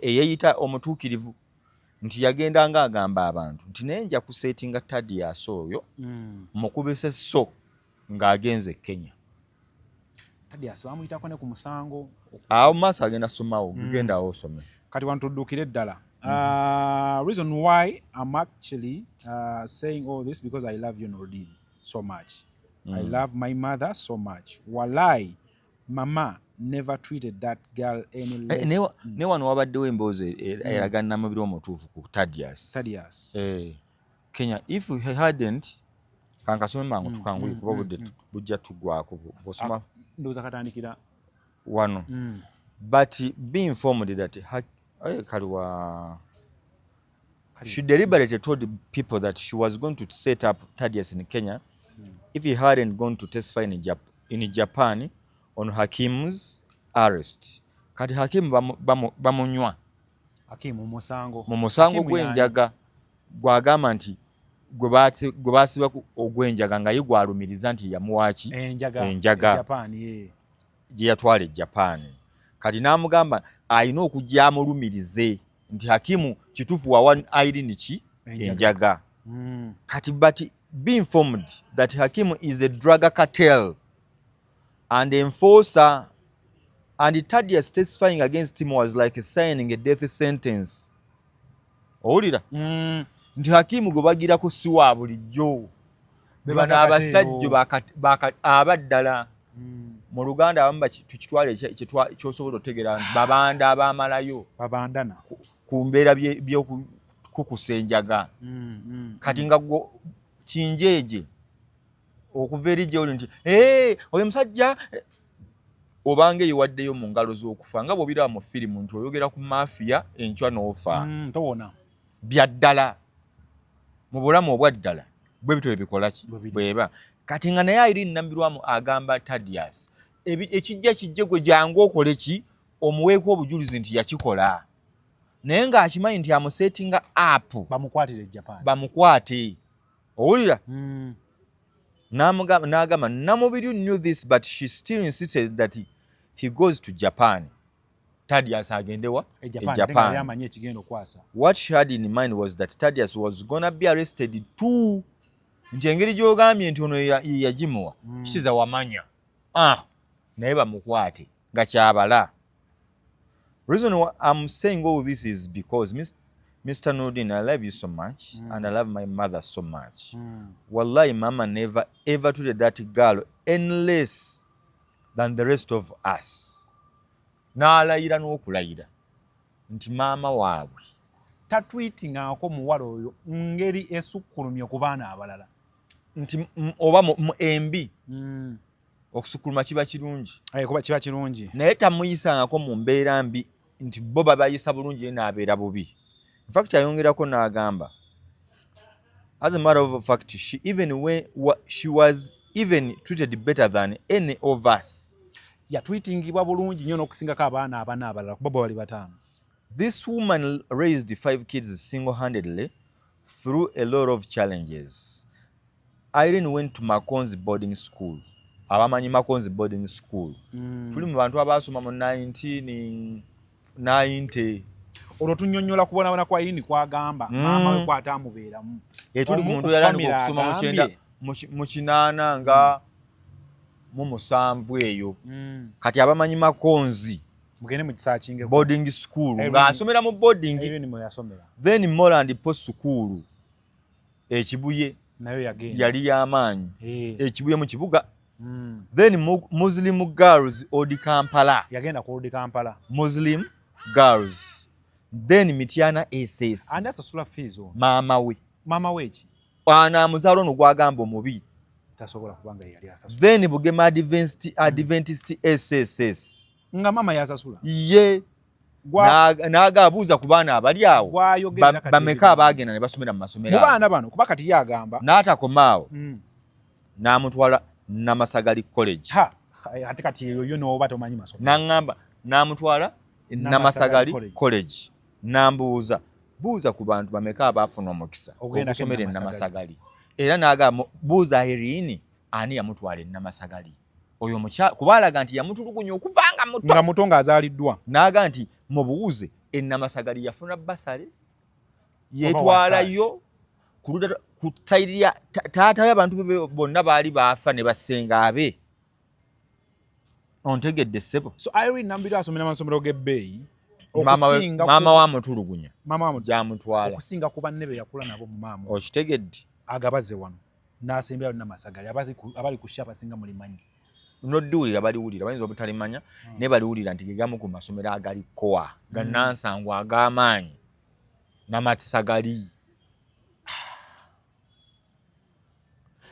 eyeyita omutuukirivu nti yagenda nga agamba abantu nti naye nja kusetinga Thaddeus oyo mukubise so ng'agenze Kenya. Thaddeus bamuyitako ne ku musango awo maaso agenda somawo genda osome kati wantuddukire ddala. Reason why I'm actually saying all this because I love you Nordine so much. I love my mother so much. Walai, mama never treated that girl any less. Ne wano wabaddewo emboozi eraga Namubiri omutuufu ku Thaddeus. Kenya, if he hadn't kankasome mangu tukanguli kuba budde bujja tugwako bosoma ndoza katandikira wano. But be informed that she deliberately told the people that she was going to set up Thaddeus in Kenya if he hadn't gone to testify in Japan on Hakim's arrest. Kati Hakim bamunywa. Hakim mu musango gw'enjaga gwagamba nti gwe baasiba ogw'enjaga nga ye gwalumiriza nti yamuwaaki enjaga Japan gye yatwala e Japan. Kati n'amugamba alina okujja amulumirize nti Hakimu kituufu wawa Irene ki enjaga. Kati but be informed that Hakimu is a drug cartel and enforcer, and Thaddeus testifying against him was like signing a death sentence. Owulira nti Hakimu gwe bagirako si wa bulijjo be bano abasajja abaddala mu Luganda abamu tukitwale ky'osobola otegeera nti babanda abaamalayo babandana ku mbeera by'okukukusa enjaga. Kati nga kinjeeje okuva eri gy'oli nti oyo musajja obanga eyiwaddeyo mu ngalo z'okufa nga bw'obiraba mu firimu nti oyogera ku mafiya enkya n'ofa towona bya ddala mu bulamu obwa ddala bwe bityo bikola ki bweba. Kati nga naye Irene Nambirwamu agamba Thaddeus ekijja kijje gwe jangu okole ki omuweeko obujulizi nti yakikola naye ng'akimanyi nti amusetinga up bamukwatire Japan bamukwate owulira n'agamba Namubiri knew this but she still insisted that he goes to Japan. Thaddeus agendewa Japan. What she had in mind was that Thaddeus was gonna be arrested too. Nti engeri gy'ogambye nti ono yagimuwa kitiza wamanya naye bamukwate nga kyabala. Reason why I'm saying all this is because Mr. Nurdin, I love you so much and I love my mother so much. Wallahi, Mama never ever treated that girl any less than the rest of us. N'alayira n'okulayira nti maama waabwe tatweetingako muwala oyo ngeri esukkulumye ku baana abalala nti oba embi okusukkuluma kiba kirungi kuba kiba kirungi naye tamuyisangako mu mbeera mbi nti bo babayisa bulungi ye n'abeera bubi. In fact ayongerako n'agamba as a matter of fact she was even treated better than any of us. Yatweetingibwa bulungi nnyo n'okusingako abaana abana abalala kuba bali bataano. This woman raised 5 kids single-handedly through a lot of challenges. Irene went to Makonzi boarding school. Abamanyi Makonzi boarding school. Tuli mu bantu abasoma mu 1990. Olwo tunnyonnyola kubonabona kwa Irene kwagamba maama we kwatamubeeramu. Tuli ku muntu yalandika okusoma mu 8 nga mu 7 eyo. Kati abamanyi Makonzi mugende mu kisaachinge boarding school ng'asomera mu boarding then Moreland Post School ekibuye nayo yagenda yali y'amaanyi ekibuye mu kibuga then Muslim girls Old Kampala yagenda ku Old Kampala Muslim girls then Mityana SS and asasula fees maama we eki ana muzaalo ono gwagamba omubi tasobola kubanga yali asasula then Bugema Adventist SSS nga mama yasasula ye n'agaabuuza ku baana abali awo bameka abaagenda ne basomera mu masomero mu baana bano kuba kati yagamba n'atakomaawo n'amutwala Namasagali College ate kati eyo n'oba tomanyi masomero n'aŋŋamba n'amutwala Namasagali College n'ambuuza buuza ku bantu bameka abaafuna omukisa okusomera Namasagali era n'agamba buuza Irene ani yamutwala Namasagali oyo kubalaga nti yamutulugunya okuvanga muto ng'azaaliddwa n'aga nti mubuuze Namasagali yafuna basale yetwalayo ku tayiri ya taata y'abantu bonna baali baafa ne basenga abe ontegedde ssebo. So Irene Namubiri asomera amasomero g'ebbeeyi maama wa mutulugunya gy'amutwala okusinga ku banne be yakula nabo mu maama okitegedde agabaze wano n'asemberayo Namasagali abali ku sha basinga mulimanyi noddiwulira baliwulira bayinza obutalimanya naye baliwulira nti gegamu ku masomero agali koa gannansangu ag'amaanyi Namasagali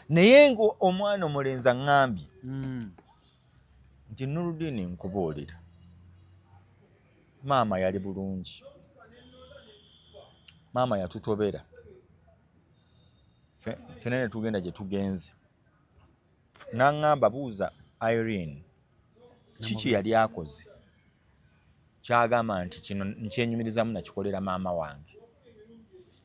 naye ngo omwana omulenzi aŋŋambye nti Nurdin nkubuulira maama yali bulungi maama yatutobera ffene ne tugenda gye tugenze n'aŋŋamba buuza Irene kiki yali akoze kyagamba nti kino nkyenyumirizamu nakikolera maama wange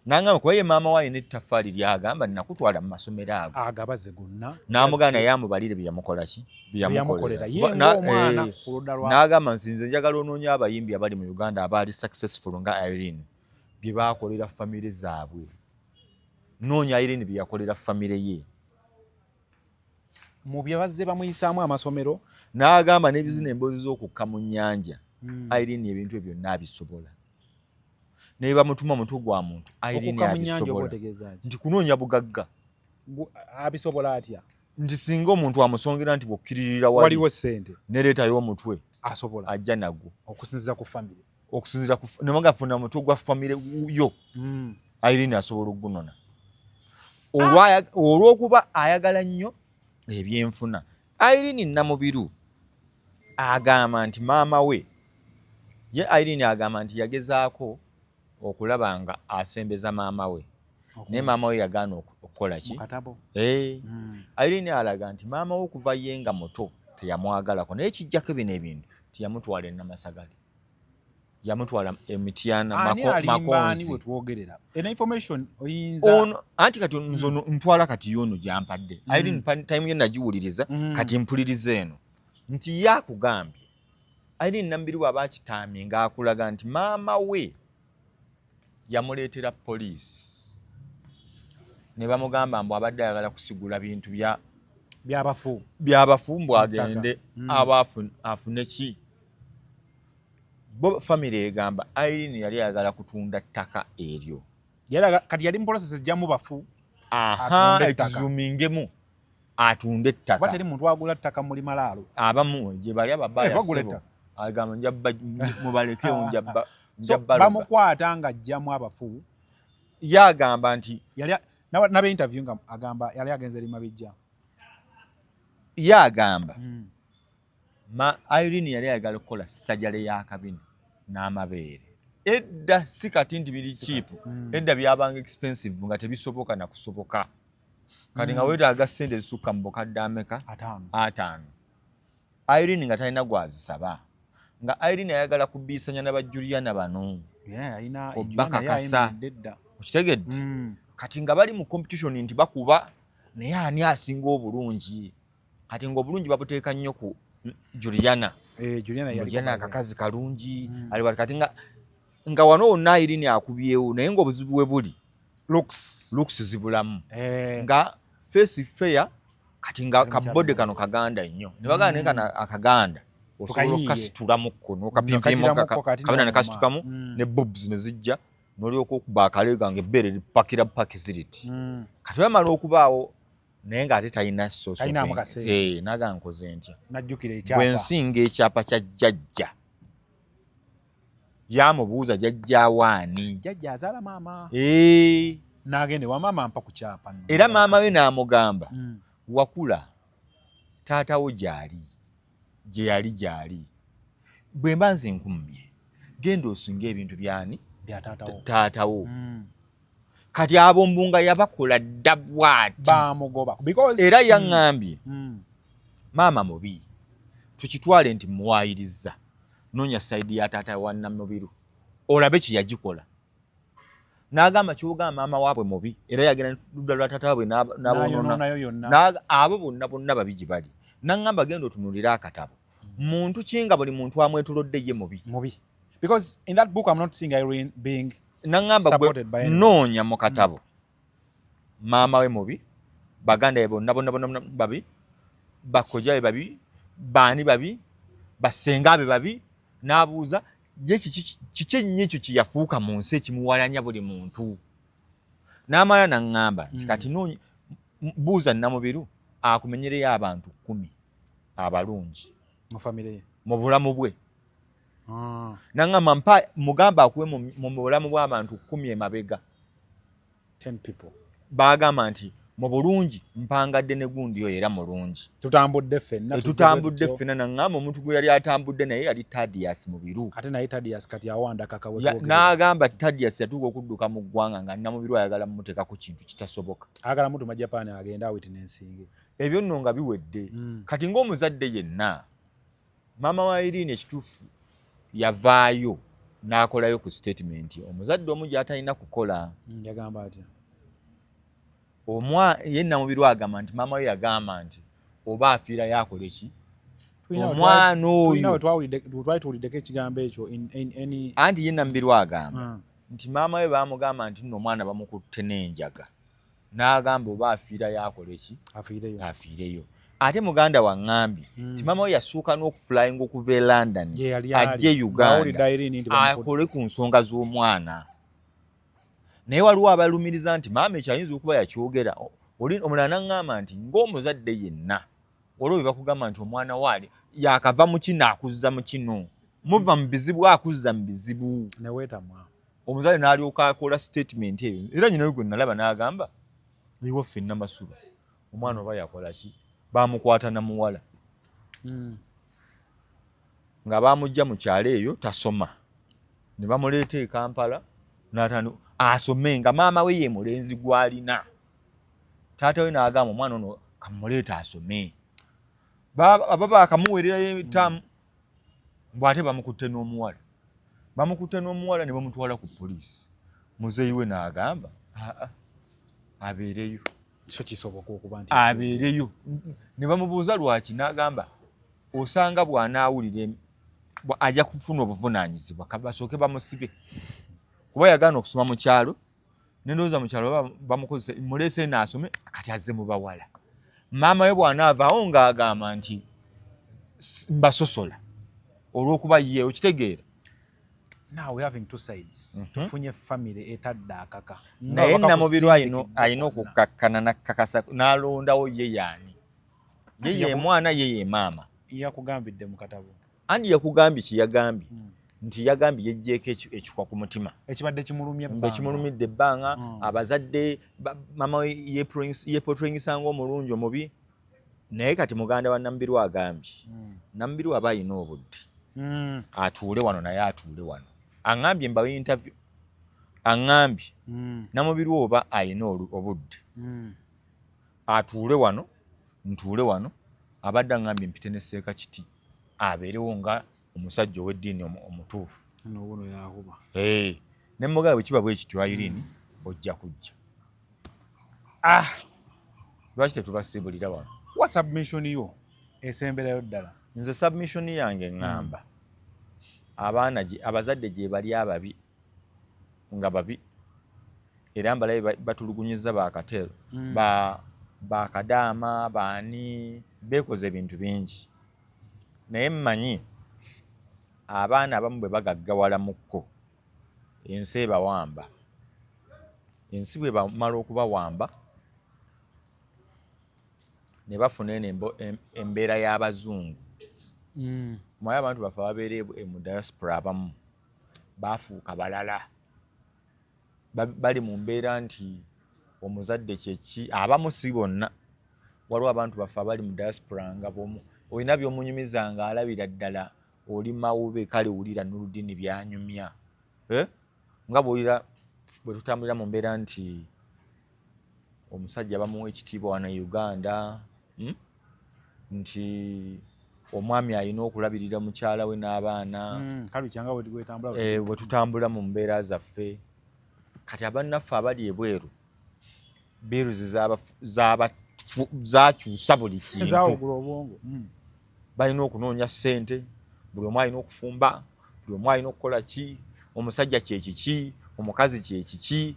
n'aŋŋamba kuba ye maama waayo n'ettaffaali lyagamba nakutwala mu masomero ago agabaze gonna n'amugana naye amubalire byeyamukola ki byeyamukolera ye ng'omwana ku ludda lwa n'agamba nsinze njagala onoonya abayimbi abali mu Uganda abaali successful nga Irene bye baakolera famire zaabwe noonya Irene bye yakolera famire ye mu bye bazze bamuyisaamu amasomero n'agamba n'ebizina emboozi z'okukka mu nnyanja Irene ebintu ebyo byonna abisobola naye bamutuma omutwe gwa muntu Irene abisobola nti kunoonya bugagga abisobola atya nti singa omuntu amusongera nti bw'okkiririra waliwo ssente nereetayo omutwe asobola ajja nagwo okusinziira ku famire nemanga afuna omutwe gwa famire yo Irene asobola ogunona olw'okuba ayagala nnyo ebyenfuna. Irene Namubiri agamba nti maama we ye Irene agamba nti yagezaako okulaba nga asembeza maama we naye maama we yagaana okukola ki Irene alaga nti maama we okuva ye nga muto teyamwagalako naye kijjako bino ebintu teyamutwala Namasagale yamutwala Emityana Makonzi wetwogerera ena information oyinza anti kati nzono ntwala kati yono gyampadde Irene time ye nagiwuliriza kati mpuliriza eno nti yakugambye Irene Nambirwa abakitamye ng'akulaga nti maama we yamuleetera poliisi ne bamugamba mbu abadde ayagala kusigula bintu by'abafu mbu agende afune ki bo family egamba Irene yali ayagala kutunda ttaka eryo kati yali mu process ejjamu bafu ekizumingemu atunde ettaka bateri muntu agula ttaka muri malaalo abamu gye bali ababaya bagula agamba njabba mubaleke njabba bamukwata nga ajjamu abafu yagamba nti yali nabe interview nga agamba yali agenze lima bijja yagamba Irene yali ayagala kukola sajjale ya kabina n'amabeere edda si kati nti biri cheap edda byabanga expensive nga tebisoboka na kusoboka kati nga weetaaga ssente zisukka mu bukadde ameka 5 Irene nga talina gwazisaba nga Irene ayagala kubiisanya n'abajuliana bano Obakakasa okitegedde kati nga bali mu competition nti bakuba naye ani asinga obulungi kati nga obulungi babuteeka nnyo ku Juliana akakazi kalungi ali kati nga wano wonna Irene akubyewo naye ng'obuzibu bwe buli looks zibulamu nga face fair kati nga kabode kano kaganda nnyo ne bagana naye kana akaganda osobola okukasitula mu kkono okapimpimu kabina ne kasitukamu ne boobs ne zijja n'olyoka okuba akalega ng'ebbeere lipakira paki ziriti kati bamala okubaawo naye ng'ate talina soso naga nkoze ntya bwe nsinga ekyapa kya jjajja yamubuuza jjajja waani jjajja azaala maama n'agende wa maama mpa ku kyapa era maama we n'amugamba wakula taatawo gyali gye yali gyali bwe mba nze nkummye genda osinga ebintu byani bya taatawo kati abombunga yabakola dda bwati bamugoba era yaŋŋambye maama mubi tukitwale nti muwaayiriza noonya sayidi ya taata wa Namubiru olabe kye yagikola n'agamba kyogamba maama waabwe mubi era yagenda ludda lwa taata waabwe n'abonoona abo bonna babi gye bali n'aŋŋamba genda otunuulira akatabo muntu kinga buli muntu amwetolodde ye mubi because in that book I'm not seeing Irene being n'aŋŋamba gwe noonya mu katabo maama we mubi baganda be bonna babi bakojja be babi baani babi basenga be babi n'abuuza ye kiki ennyo ekyo kye yafuuka mu nsi ekimuwalanya buli muntu n'amala n'aŋŋamba nti kati buuza Namubiru akumenyereyo abantu 10 abalungi mu bulamu bwe n'aŋŋamba mugamba akuwe mu bulamu bw'abantu 10 emabega 10 people baagamba nti mu bulungi mpangadde ne gundi oyo era mulungi tutambudde ffenna n'aŋŋamba omuntu gwe yali atambudde naye yali Thaddeus Mubiru ate naye Thaddeus kati awanda kakawe n'agamba Thaddeus yatuuka okudduka mu ggwanga nga Namubiru ayagala mumuteeka ku kintu kitasoboka agala mutu Japan agenda witnessing ebyo nno nga biwedde kati ng'omuzadde yenna maama wa Irene ekituufu yavaayo n'akolayo ku statement omuzadde omu gy'atalina kukola yagamba atya ye Namubiru agamba nti maama we yagamba nti oba afiira yakole ki omwana oyo twali tuwuliddeko ekigambo ekyo anti ye Namubiru agamba nti maama we baamugamba nti nno omwana bamukutte n'enjaga n'agamba oba afiira yakole ki afiireyo ate muganda waŋŋambye nti maama we yasooka n'okuflying okuva e London ajje Uganda akole ku nsonga z'omwana naye waliwo abalumiriza nti maama ekyayinza okuba yakyogera omulala n'aŋŋamba nti ng'omuzadde yenna olwo bwe bakugamba nti omwana waali yakava mu kino akuzza mu kino muva mu bizibu akuzza mu bizibu omuzadde n'alyoka akola statement eyo era nyina we gwe nalaba n'agamba ewaffe Namasula omwana oba yakola ki baamukwata namuwala nga baamugja mu kyalo eyo tasoma ne bamuleeta e Kampala n'atandika asome nga maama we ye mulenzi gw'alina taata we n'agamba omwana ono kamuleeta asome baba akamuwerera etamu bwate bamukutte n'omuwala ne bamutwala ku poliisi muzeeyi we n'agamba abeereyo so kisoboka okuba nti abeereyo ne bamubuuza lwaki n'agamba osanga bw'anaawulira ajja kufuna obuvunaanyizibwa basooke bamusibe kuba yagaana okusoma mu kyalo nendowooza mu kyalo bamukozesa muleese n'asome kati azze mu bawala maama we bw'anaavaawo ng'agamba nti mbasosola olw'okuba ye okitegeera. Now we having two sides. Tufunye family etadde akaka. Naye Namubiru ayina okukakkana nakakasa n'alondawo ye yaani. Ye mwana ye maama. Yakugambidde mu katabo. Andi yakugambye kiyagambye. Nti yagambye yejjeeko ekikwa ku mutima. Ekibadde kimulumye ebbanga. Ekimulumidde ebbanga abazadde mama we yeportrayingisanga omulungi omubi. Naye kati muganda wa Namubiru agambye. Namubiru aba ayina obudde. Atuule wano naye atuule wano. Angambye mbawe interview. Angambye Namubiru oba ayina obudde. Atuule wano, ntuule wano, abadde angambye mpite ne Seeka Kiti. Abeerewo nga omusajja ow'eddiini omutuufu. N'obuno yakuba. Ne mugamba bwe kiba bwe kityo Irene ojja kujja. Lwaki tetubasiibulira wano? Wa submission yo esemberayo ddala? Nze submission yange ngamba. Abazadde gye bali ababi nga babi era mbalabe batulugunyiza bakatero bakadaama baani beekoze ebintu bingi naye mmanyi abaana abamu bwe bagaggawala mukko ensi ebawamba ensi bwe bamala okubawamba ne bafuna embeera y'abazungu. Mwaye abantu bafe ababeera mu diaspora abamu baafuuka balala bali mu mbeera nti omuzadde kyeki abamu si bonna waliwo abantu bafe abali mu diaspora nga olina by'omunyumiza nga alabira ddala oli mawube kale wulira Nurudini byanyumya nga bw'olira bwe tutambulira mu mbeera nti omusajja bamuwa ekitiibwa wano Uganda nti omwami alina okulabirira mukyala we n'abaana bwe tutambula mu mbeera zaffe kati abannaffe abali ebweru biruzi zakyusa buli kintu balina okunoonya ssente buli omu alina okufumba buli omu alina okukola ki omusajja kyekiki omukazi kyekiki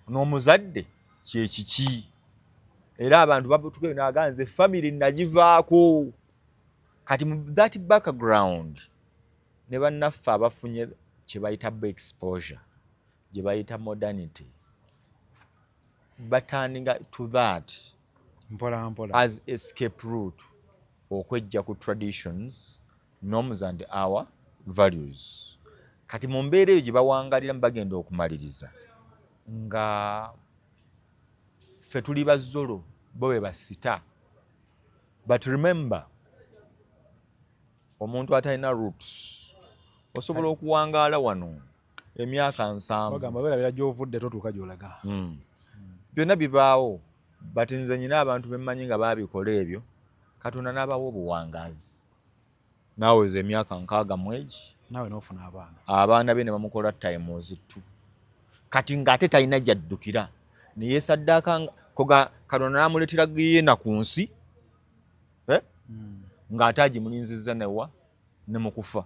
n'omuzadde kyekiki era abantu babutuke naganze family nagivaako kati mu that background ne bannaffe abafunye kye bayita exposure gye bayita modernity turning to that mpola as escape route okwejja ku traditions norms and our values. Kati mu mbeera eyo gye bawangalira bagenda okumaliriza nga ffe tuli bazzolo bo be basita but remember omuntu atalina roots osobola okuwangaala wano emyaka 7 bagamba beerabira gy'ovudde totuuka gy'olaga byonna bibaawo but nze nyina abantu bemmanyi nga baabikola ebyo Katonda n'abawa obuwangaazi naaweza emyaka 6 mwegi nawe n'ofuna abaana be ne bamukola times 2 kati ng'ate talina gy'addukira ne yeesaddaaka Katonda n'amuleetera geyeena ku nsi ng'ate agimulinzizza newa ne mu kufa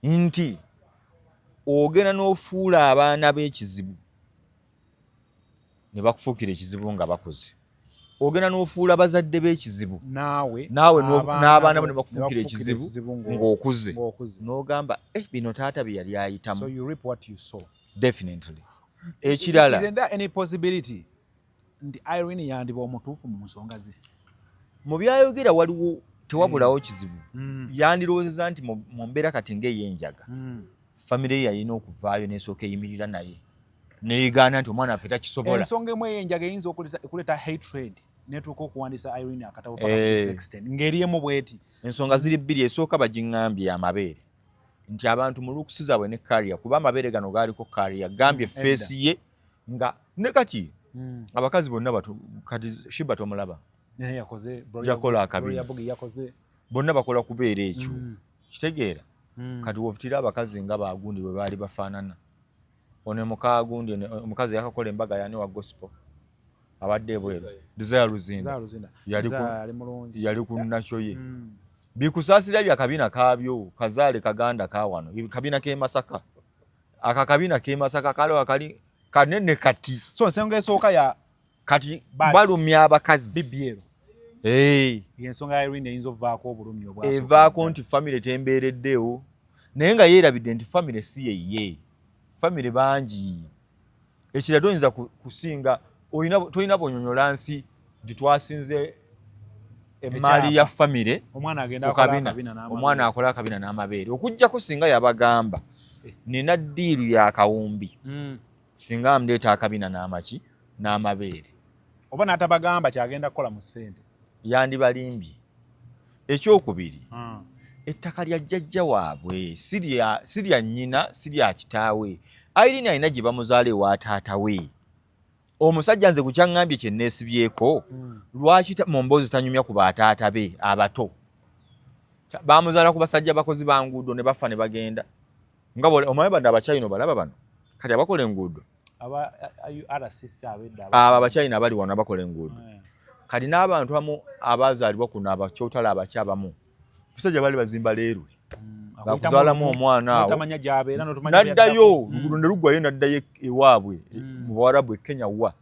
nti ogenda n'ofuula abaana b'ekizibu ne bakufuukira ekizibu nga bakoze ogenda n'ofuula bazadde b'ekizibu naawe n'abaana bo ne bakufuukira ekizibu ng'okuze n'ogamba bino taata bye yali ayitamu. So you reap what you sow. Definitely. Ekirala isn't there any possibility nti Irene yandiba omutuufu mu nsonga ze? Mu byayogera waliwo tewabulawo kizibu yandiroozeza nti mu mbeera kati ng'ey'enjaga famire yalina okuvaayo n'esooka eyimirira naye neegaana nti omwana affe takisobola. Ensonga emu ey'enjaga eyinza okuleeta hatred netuuka okuwandiisa Irene akatabo paka ku extent ng'eriemu bweti. Ensonga ziri bbiri, esooka bagiŋŋambye amabeere nti abantu mu lukusi zaabwe ne kariya kuba amabeere gano gaaliko kariya gambye feesi ye nga ne kati abakazi bonna kati Shiba tomulaba yakola akabi bonna bakola kubeera ekyo kitegeera kati wofitira abakazi nga bagundi bwe baali bafaanana ono mukagundi omukazi yakakola embaga yani wa gospel abadde ebweru Desire Luzinda yali ku nakyo ye bikusaasira bya kabina kaabyo kazaale kaganda kawano kabina ke Masaka akakabina ke Masaka kalo akali kanene kati so nsonga esooka ya kati balumya abakazi BBL ensonga ya Irene eyinza ovaako obulumi obwasooka evaako nti family tembeereddewo naye nga yeerabidde nti family si ye family bangi ekira toyinza kusinga toyina bonyonyola nsi nti twasinze emaali ya family omwana akola akabina n'amabeere okujjako singa yabagamba nina ddiiru ya kawumbi singa amuleeta akabina n'amaki n'amabeere oba n'atabagamba kyagenda kukola mu ssente yandibalimbye ekyokubiri ettaka lya jjajja waabwe si lya nnyina si lya kitaawe Irene alina gye bamuzaala ewa taata we omusajja nze kukyaŋŋambye kye neesibyeko lwaki mu mboozi tanyumya ku bataata be abato bamuzaala ku basajja bakozi ba nguudo ne bafa ne bagenda nga omanyi bano abakyayina balaba bano kati abakola enguudo abo abakyayina abali wano abakola enguudo kati n'abantu amu abazaalibwa kuno abakyotala abakyabamu abasajja bali bazimba leerwe bakuzaalamu omwana awo n'addayo luguudo ne luggwayo n'addayo ewaabwe mu Bawarabu e Kenya wa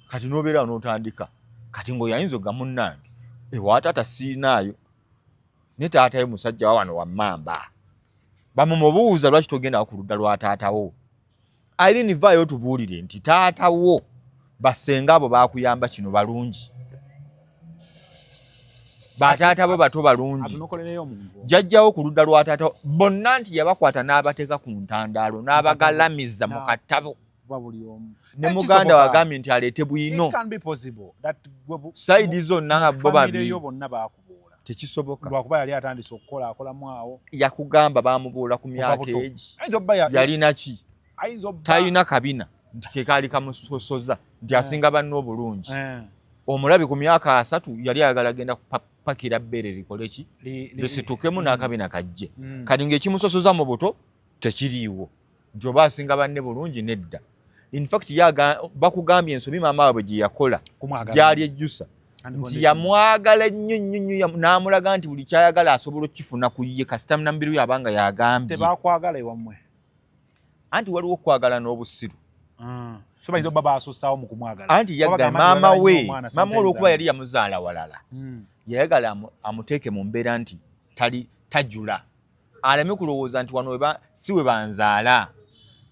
kati n'obeera n'otandika kati ng'oyayinza ogga munnange ewa taata siinaayo ne taata ye musajja wa wano wa Mmamba bamumubuuza lwaki togenda ku ludda lwa taatawo Irene vaayo tubuulire nti taatawo basenga abo baakuyamba kino balungi bataata bo bato balungi jjajjawo ku ludda lwa taata bonna nti yabakwata n'abateeka ku ntandaalo n'abagalamiza mu katabo ne muganda wagambye nti aleete bwino sayidi zonna bo babiri tekisoboka lwakuba yali atandise okukola akolamu awo yakugamba bamubuula ku myaka egi yalina ki talina kabina nti kekaali kamusosoza nti asinga banne obulungi omulabi ku myaka 3 yali ayagala genda kupakira bbere likole ki lisitukemu n'akabina kajje kati ng'ekimusosoza mu buto tekiriiwo nti oba asinga banne bulungi nedda in fact bakugambye ensobi maama waabwe gye yakola gyali ejjusa nti yamwagala nnyo n'amulaga nti buli kyayagala asobola okifuna ku ye kasita munambiru yabanga yagambye tebakwagala ewammwe anti waliwo okwagala n'obusiru so bayinza obba baasussaawo mu kumwagala anti yagga maama we maama olw'okuba yali yamuzaala walala yayagala amuteeke mu mbeera nti tajula aleme kulowooza nti wano si we banzaala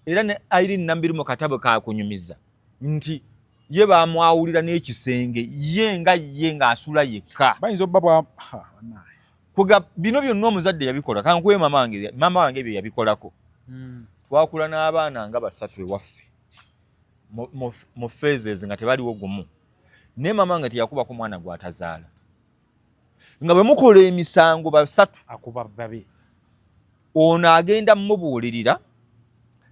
era ne Irene Nambiru mu katabo kakunyumiza nti ye bamwawulira n'ekisenge ye ng'asula yekka bayinza obba bino byonna omuzadde yabikola kankuwe maama wange bye yabikolako twakula n'abaana nga 3 ewaffe mu phases nga tebaliwo gumu naye maama nga teyakubako mwana gw'atazaala nga bwe mukola emisango 3 akuba babi ono agenda mmubuulirira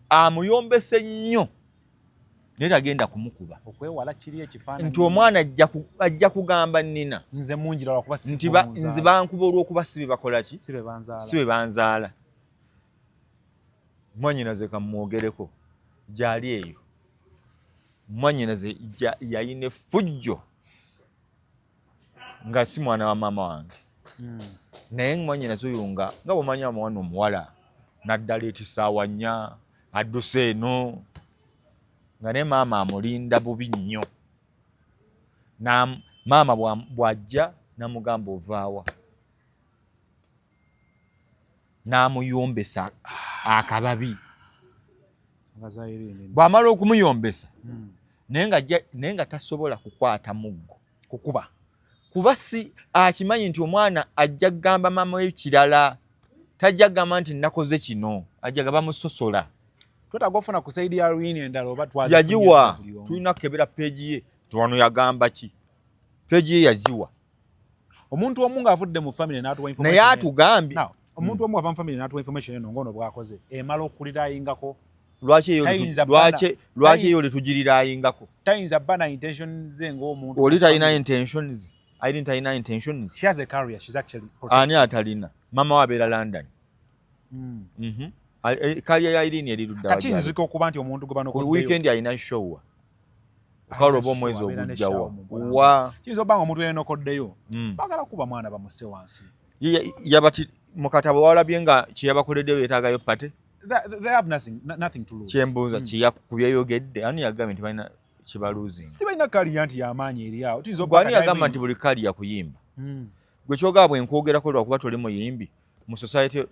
amuyombese nnyo naye tagenda kumukuba okwewala kiri ekifaananyi nti omwana ajja kugamba nnina nze munjira lwakuba nti nze bankuba olw'okuba si be bakola ki si be banzaala mwanyinaze kamwogereko gyali eyo mwanyinaze yayina effujjo nga si mwana wa maama wange naye mwanyinaze oyo nga bw'omanyi omwana omuwala naddala etisaawa 4 adduse eno nga ne maama amulinda bubi nnyo maama bw'ajja namugamba ovaawa n'amuyombesa akababi bw'amala okumuyombesa naye nga tasobola kukwata muggo kuba si akimanyi nti omwana ajja kugamba maama we kirala tajja kugamba nti nakoze kino ajja bamusosola twetaaga ofuna ku saidi ya Irene endala oba yagiwa tulina kukebera peegi ye tiwano yagamba ki peegi ye yagiwa omuntu omu ng'avudde mu family n'atuwa information naye atugambye omuntu omu ava mu family n'atuwa information eno ng'ono bw'akoze emala okuliraayingako lwaki eyo letugiriraayingako tayinza bba na intentions ze ng'omuntu oli talina intentions Irene talina intentions. She has a career. She's actually Ani atalina. Mama wa beera London. Career ya Irene eri ludda. Kati nziko okuba nti omuntu gwe bano ku weekend alina show. Ukaloba omwezi ogujjawo. Wa kiyinza obanga omuntu yena okoddeyo baagala kuba mwana bamuse wansi. Yabati mu katabo walabye nga kye yabakoleddeyo yeetaagayo pate. They have nothing to lose. Kyembuuza kubyeyogedde ani yagambye nti balina kibaluuzinga. Si balina kaliya nti y'amaanyi eri awo. Gwani yagamba nti buli kali yakuyimba. Gwe kyogaba bwe nkwogerako lwakuba toli muyimbi mu society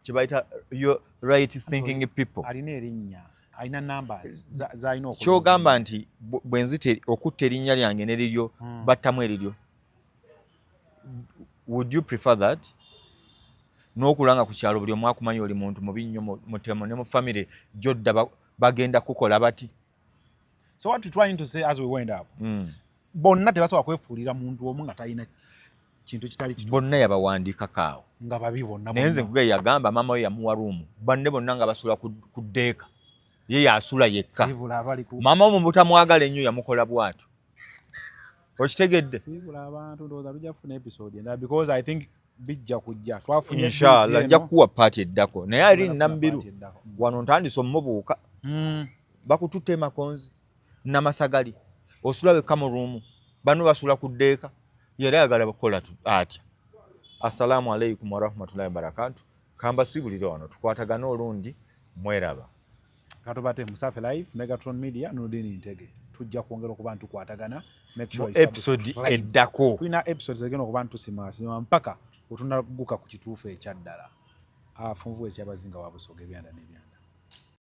kye bayita your right thinking people. Alina erinnya. Alina numbers z'alina okukola. Kyogamba nti bwe nzite okutta erinnya lyange neriryo battamu eriryo. Would you prefer that? N'okulanga ku kyalo buli omu akumanyi oli muntu mubi nnyo mutemo ne mu family gyodda bagenda kukola bati. So what you trying to say as we wind up? Bonna tebasobola kwefuulira muntu omu nga talina kintu kitali kitu. Bonna yabawandiika kaawo. Nga babi bonna. Naye nze nkugee yagamba maama we yamuwa ruumu. Banne bonna nga basula ku ddeeka. Ye yasula yekka. Maama we butamwagala ennyo yamukola bw'atyo. Okitegedde? Sibula abantu ndowooza lujja kufuna episode endala because I think bijja kujja. Twafunye inshallah ajja kuwa party eddako. Naye Irene Nambiru wano ntandise omubuuka. Bakututte makonzi. Namasagali osula wekka mu ruumu bano basula ku ddeeka yera ayagala bakola atya. Assalamu alaikum warahmatullahi wabarakatuh. Kamba sibulira wano tukwatagana olundi mweraba. Katubate Musafi Live, Megatron Media, Nurdin Ntege. Tujja kwongera okuba ntukwatagana. Make sure episode eddako. Tulina episodes egenda okuba ntusiima mpaka otunnaguka ku kituufu ekyaddala. Afunvu ekyabazinga wa Busoga ebyanda n'ebyanda.